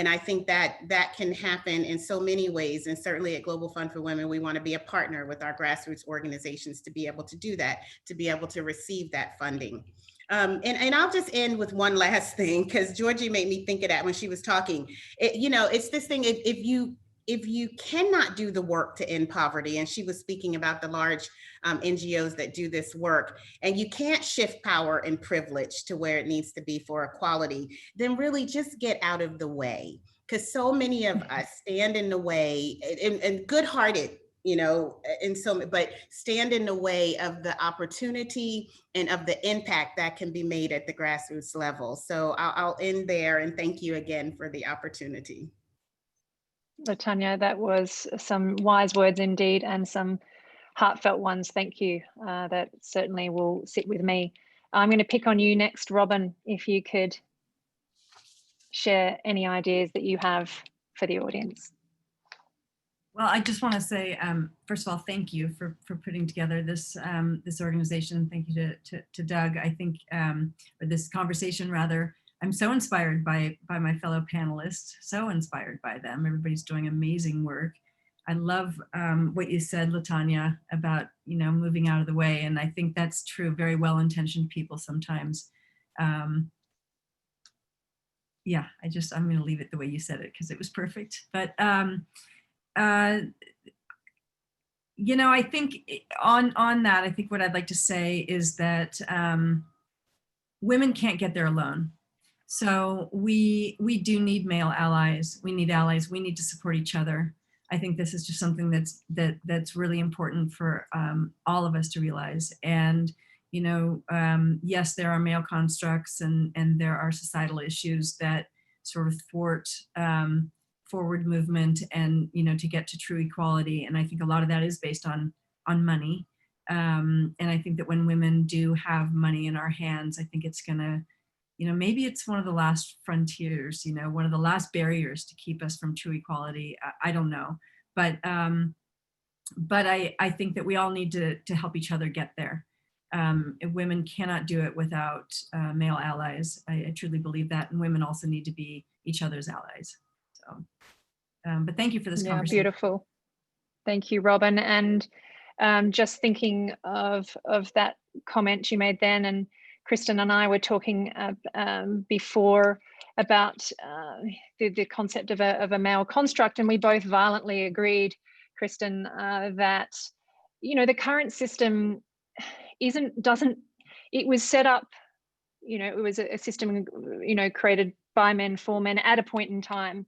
I think that can happen in so many ways. And certainly at Global Fund for Women, we want to be a partner with our grassroots organizations to be able to do that, to be able to receive that funding. And I'll just end with one last thing, because Georgie made me think of that when she was talking. It's this thing, if you cannot do the work to end poverty, and she was speaking about the large NGOs that do this work, and you can't shift power and privilege to where it needs to be for equality, then really just get out of the way. Because so many of us stand in the way, and good-hearted, but stand in the way of the opportunity and of the impact that can be made at the grassroots level. So I'll end there, and thank you again for the opportunity. Latanya, that was some wise words indeed, and some heartfelt ones. Thank you. That certainly will sit with me. I'm going to pick on you next, Robin, if you could share any ideas that you have for the audience. Well, I just want to say, first of all, thank you for putting together this this organization. Thank you to Doug. I think, or this conversation rather. I'm so inspired by my fellow panelists. So inspired by them. Everybody's doing amazing work. I love what you said, Latanya, about moving out of the way, and I think that's true. Very well-intentioned people sometimes. Yeah, I'm going to leave it the way you said it because it was perfect. But I think on that, I think what I'd like to say is that women can't get there alone. So we do need male allies. We need allies. We need to support each other. I think this is just something that's really important for all of us to realize. And yes, there are male constructs and there are societal issues that sort of thwart forward movement and to get to true equality. And I think a lot of that is based on money. And I think that when women do have money in our hands, I think it's gonna, maybe it's one of the last frontiers, one of the last barriers to keep us from true equality. I don't know, but I think that we all need to help each other get there. Women cannot do it without male allies. I truly believe that, and women also need to be each other's allies. So, but thank you for this conversation. Beautiful. Thank you, Robin. And just thinking of that comment you made then, and Kristin and I were talking before about the concept of a male construct, and we both violently agreed, Kristin, that the current system it was set up, it was a system created by men for men at a point in time,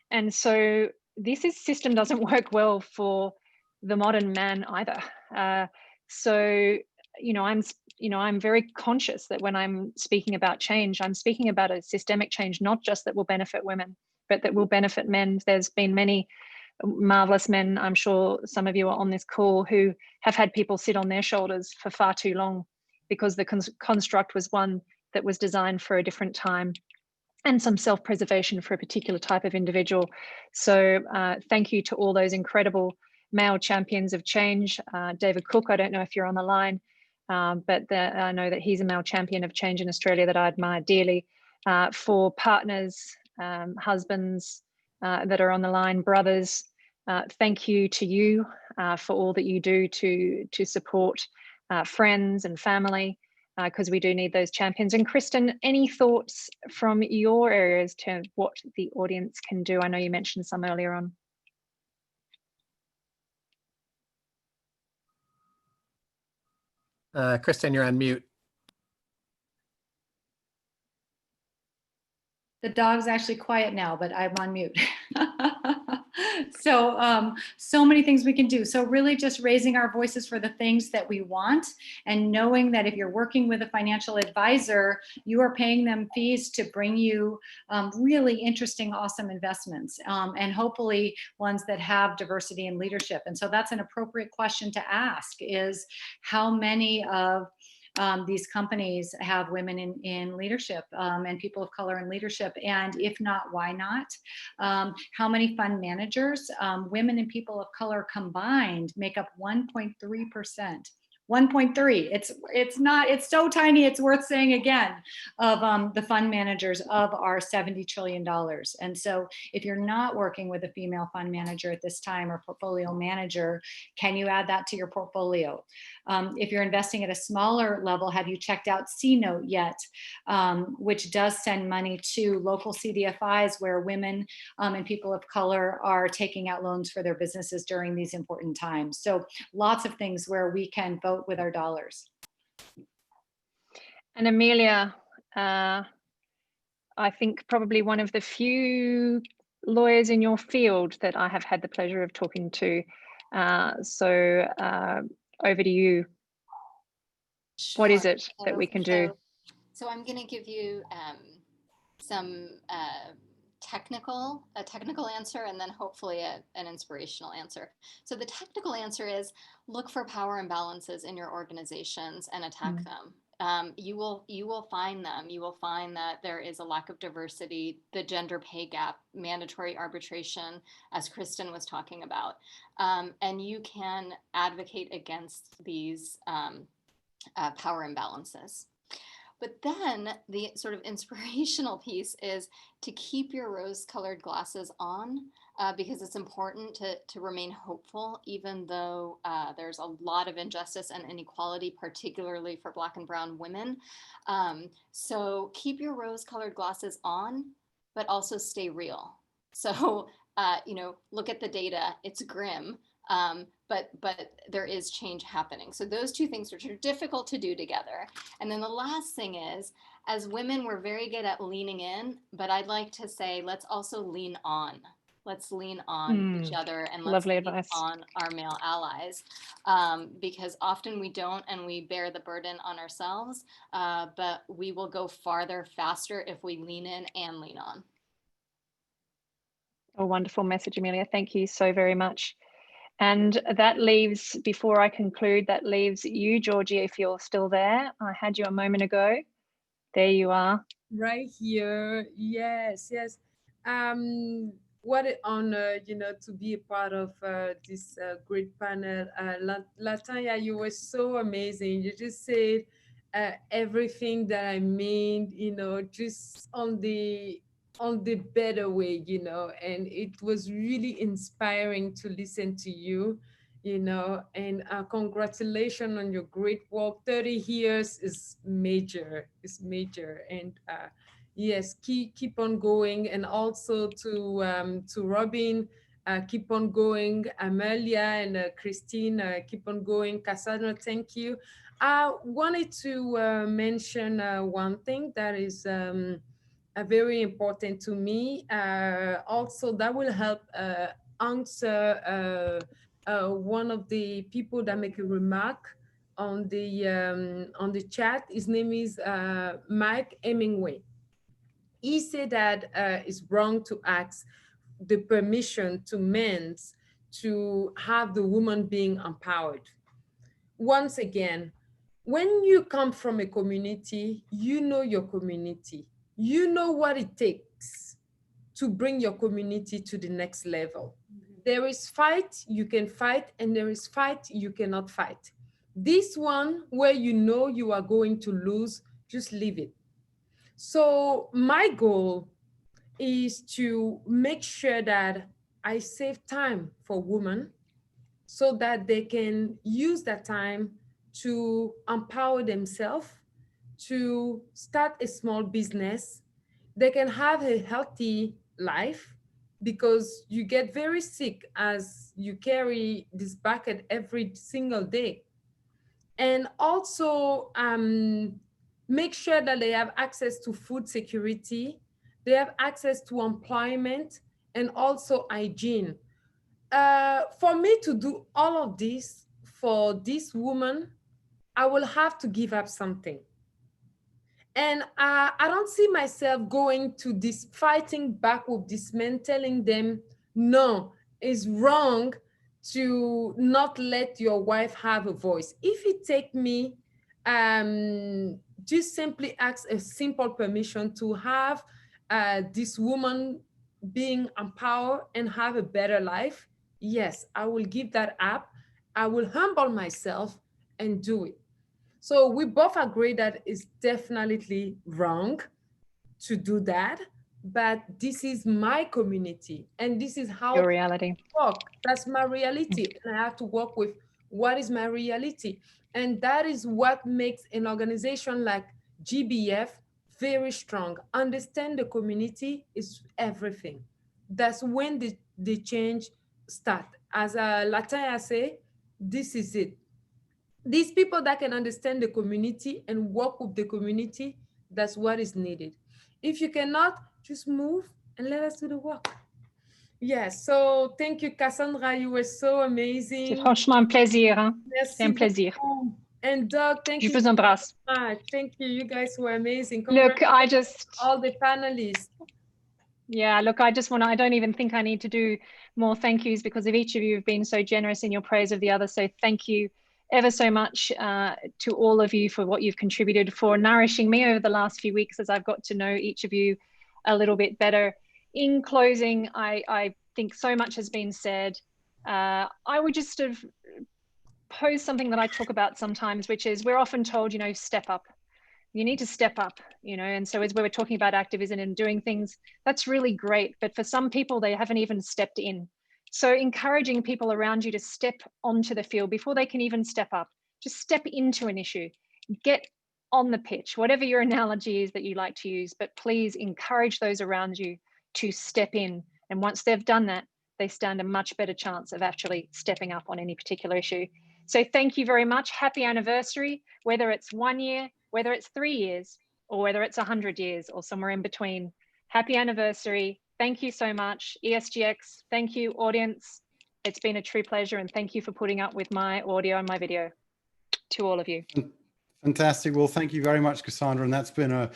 and so this system doesn't work well for the modern man either. I'm very conscious that when I'm speaking about change, I'm speaking about a systemic change, not just that will benefit women, but that will benefit men. There's been many marvelous men, I'm sure some of you are on this call, who have had people sit on their shoulders for far too long because the construct was one that was designed for a different time and some self-preservation for a particular type of individual. So thank you to all those incredible male champions of change. David Cook, I don't know if you're on the line, but I know that he's a male champion of change in Australia that I admire dearly. For partners, husbands that are on the line, brothers, thank you to you for all that you do to support friends and family, because we do need those champions. And Kristin, any thoughts from your areas to what the audience can do? I know you mentioned some earlier on. Kristin, you're on mute. The dog's actually quiet now, but I'm on mute. So many things we can do. So really just raising our voices for the things that we want, and knowing that if you're working with a financial advisor, you are paying them fees to bring you really interesting, awesome investments, and hopefully ones that have diversity and leadership. And so that's an appropriate question to ask, is how many of these companies have women in leadership and people of color in leadership? And if not, why not? How many fund managers, women and people of color combined, make up 1.3%? 1.3. It's so tiny, it's worth saying again, of the fund managers of our $70 trillion. And so if you're not working with a female fund manager at this time or portfolio manager, can you add that to your portfolio? If you're investing at a smaller level, have you checked out C-Note yet? Which does send money to local CDFIs where women and people of color are taking out loans for their businesses during these important times. So lots of things where we can vote with our dollars. And Amelia, I think probably one of the few lawyers in your field that I have had the pleasure of talking to. Over to you. Sure. What is it that we can do? So I'm going to give you some technical answer and then hopefully an inspirational answer. So the technical answer is look for power imbalances in your organizations and attack them. You will find them. You will find that there is a lack of diversity, the gender pay gap, mandatory arbitration, as Kristin was talking about. And you can advocate against these power imbalances. But then the sort of inspirational piece is to keep your rose-colored glasses on because it's important to remain hopeful, even though there's a lot of injustice and inequality, particularly for Black and brown women. So keep your rose-colored glasses on, but also stay real. So, look at the data, it's grim. But there is change happening. So those two things which are difficult to do together. And then the last thing is, as women, we're very good at leaning in, but I'd like to say, let's also lean on. Let's lean on each other and let's lean on our male allies because often we don't and we bear the burden on ourselves, but we will go farther, faster if we lean in and lean on. A wonderful message, Amelia. Thank you so very much. And that leaves, before I conclude, that leaves you, Georgie, if you're still there. I had you a moment ago. There you are. Right here. Yes. What an honor, to be a part of this great panel. Latanya, you were so amazing. You just said everything that I mean, just on the better way, and it was really inspiring to listen to you, and congratulations on your great work. 30 years is major, and yes, keep on going. And also to Robin, keep on going. Amelia and Kristin, keep on going. Cassandra, thank you. I wanted to mention one thing that is very important to me. Also, that will help answer one of the people that make a remark on the chat. His name is Mike Hemingway. He said that it's wrong to ask the permission to men to have the woman being empowered. Once again, when you come from a community, you know your community. You know what it takes to bring your community to the next level. There is fight you can fight, and there is fight you cannot fight. This one where you know you are going to lose, just leave it. So my goal is to make sure that I save time for women so that they can use that time to empower themselves, to start a small business. They can have a healthy life, because you get very sick as you carry this bucket every single day. And also make sure that they have access to food security, they have access to employment, and also hygiene. For me to do all of this for this woman, I will have to give up something. And I don't see myself going to this fighting back with this men, telling them, no, it's wrong to not let your wife have a voice. If it takes me just simply ask a simple permission to have this woman being empowered and have a better life, yes, I will give that up. I will humble myself and do it. So we both agree that it's definitely wrong to do that, but this is my community and this is how Your reality. I work. That's my reality, and I have to work with what is my reality. And that is what makes an organization like GBF very strong. Understand the community is everything. That's when the change start. As Latanya say, this is it. These people that can understand the community and work with the community, that's what is needed. If you cannot, just move and let us do the work. Yes, so thank you, Cassandra. You were so amazing. C'est franchement un plaisir. Hein? C'est un plaisir. Beaucoup. And Doug, thank you Je vous embrasse. so much. Thank you. You guys were amazing. Look, I just... all the panelists. Yeah, look, I just want to, I don't even think I need to do more thank yous because of each of you have been so generous in your praise of the other. So thank you ever so much to all of you for what you've contributed, for nourishing me over the last few weeks as I've got to know each of you a little bit better. In closing, I think so much has been said. I would just sort of pose something that I talk about sometimes, which is we're often told, you know, step up. You need to step up, you know, and so as we were talking about activism and doing things, that's really great. But for some people, they haven't even stepped in. So encouraging people around you to step onto the field before they can even step up, just step into an issue, get on the pitch, whatever your analogy is that you like to use, but please encourage those around you to step in. And once they've done that, they stand a much better chance of actually stepping up on any particular issue. So thank you very much. Happy anniversary, whether it's 1 year, whether it's 3 years, or whether it's 100 years or somewhere in between. Happy anniversary. Thank you so much. ESGX, thank you, audience. It's been a true pleasure, and thank you for putting up with my audio and my video. To all of you. Fantastic. Well, thank you very much, Cassandra. And that's been a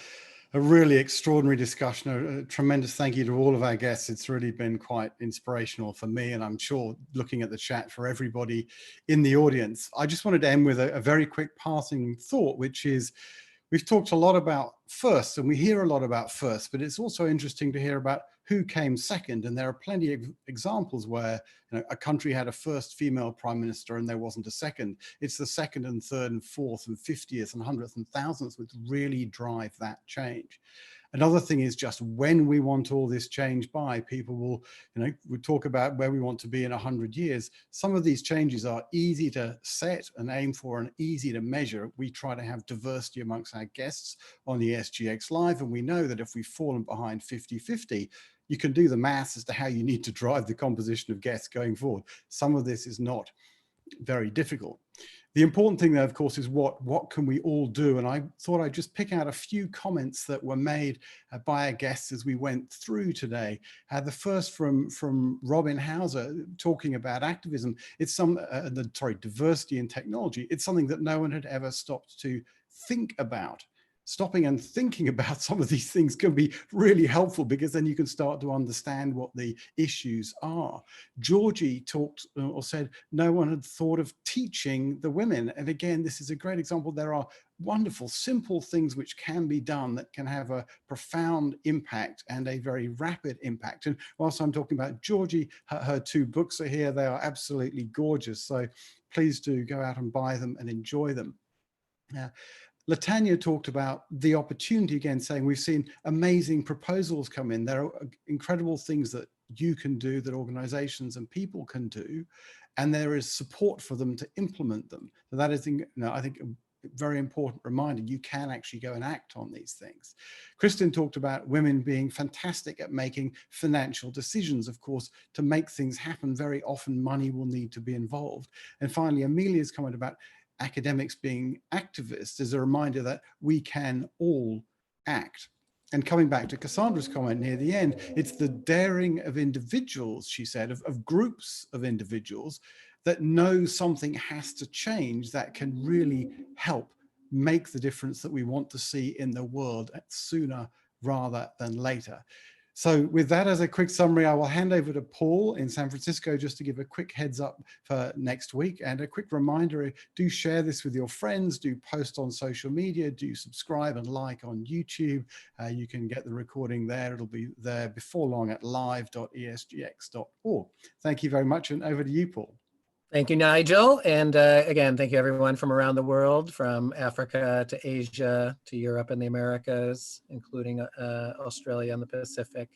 really extraordinary discussion. A tremendous thank you to all of our guests. It's really been quite inspirational for me, and I'm sure looking at the chat for everybody in the audience. I just wanted to end with a very quick passing thought, which is we've talked a lot about firsts, and we hear a lot about firsts, but it's also interesting to hear about who came second. And there are plenty of examples where, you know, a country had a first female prime minister and there wasn't a second. It's the second and third and fourth and 50th and 100th and 1000th which really drive that change. Another thing is just when we want all this change by, people will, you know, we talk about where we want to be in 100 years. Some of these changes are easy to set and aim for and easy to measure. We try to have diversity amongst our guests on the ESGX Live, and we know that if we've fallen behind 50-50, you can do the maths as to how you need to drive the composition of guests going forward. Some of this is not very difficult. The important thing, though, of course, is what can we all do? And I thought I'd just pick out a few comments that were made by our guests as we went through today. The first from Robin Hauser talking about activism. It's diversity in technology. It's something that no one had ever stopped to think about. Stopping and thinking about some of these things can be really helpful, because then you can start to understand what the issues are. Georgie talked or said no one had thought of teaching the women. And again, this is a great example. There are wonderful, simple things which can be done that can have a profound impact and a very rapid impact. And whilst I'm talking about Georgie, her 2 books are here. They are absolutely gorgeous. So please do go out and buy them and enjoy them. Latanya talked about the opportunity, again, saying we've seen amazing proposals come in. There are incredible things that you can do, that organizations and people can do, and there is support for them to implement them. So that is, you know, I think a very important reminder. You can actually go and act on these things. Kristin talked about women being fantastic at making financial decisions. Of course, to make things happen, very often money will need to be involved. And finally, Amelia's comment about academics being activists is a reminder that we can all act. And coming back to Cassandra's comment near the end, it's the daring of individuals, she said, of groups of individuals that know something has to change that can really help make the difference that we want to see in the world sooner rather than later. So with that as a quick summary, I will hand over to Paul in San Francisco just to give a quick heads up for next week, and a quick reminder, do share this with your friends, do post on social media, do subscribe and like on YouTube. You can get the recording there. It'll be there before long at live.esgx.org. Thank you very much, and over to you, Paul. Thank you, Nigel. And again, thank you everyone from around the world, from Africa to Asia to Europe and the Americas, including Australia and the Pacific.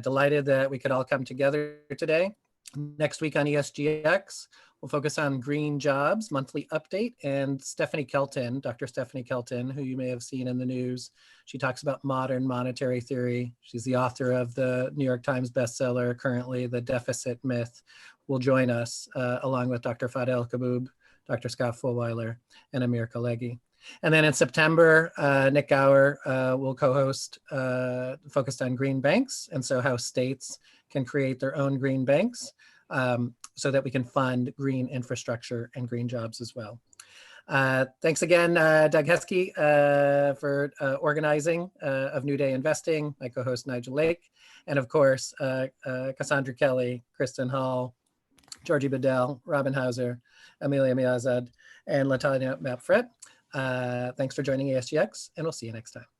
Delighted that we could all come together today. Next week on ESGX, we'll focus on green jobs, monthly update, and Stephanie Kelton, Dr. Stephanie Kelton, who you may have seen in the news. She talks about modern monetary theory. She's the author of the New York Times bestseller, currently, The Deficit Myth, will join us along with Dr. Fadel Kaboub, Dr. Scott Fulweiler, and Amir Khalegi. And then in September, Nick Gower will co-host focused on green banks, and so how states can create their own green banks so that we can fund green infrastructure and green jobs as well. Thanks again, Doug Heskey, for organizing of New Day Investing, my co-host Nigel Lake, and of course, Cassandra Kelly, Kristin Hall, Georgie Badiel, Robin Hauser, Amelia Miazad, and Latanya Mapp Frett. Thanks for joining ESGX, and we'll see you next time.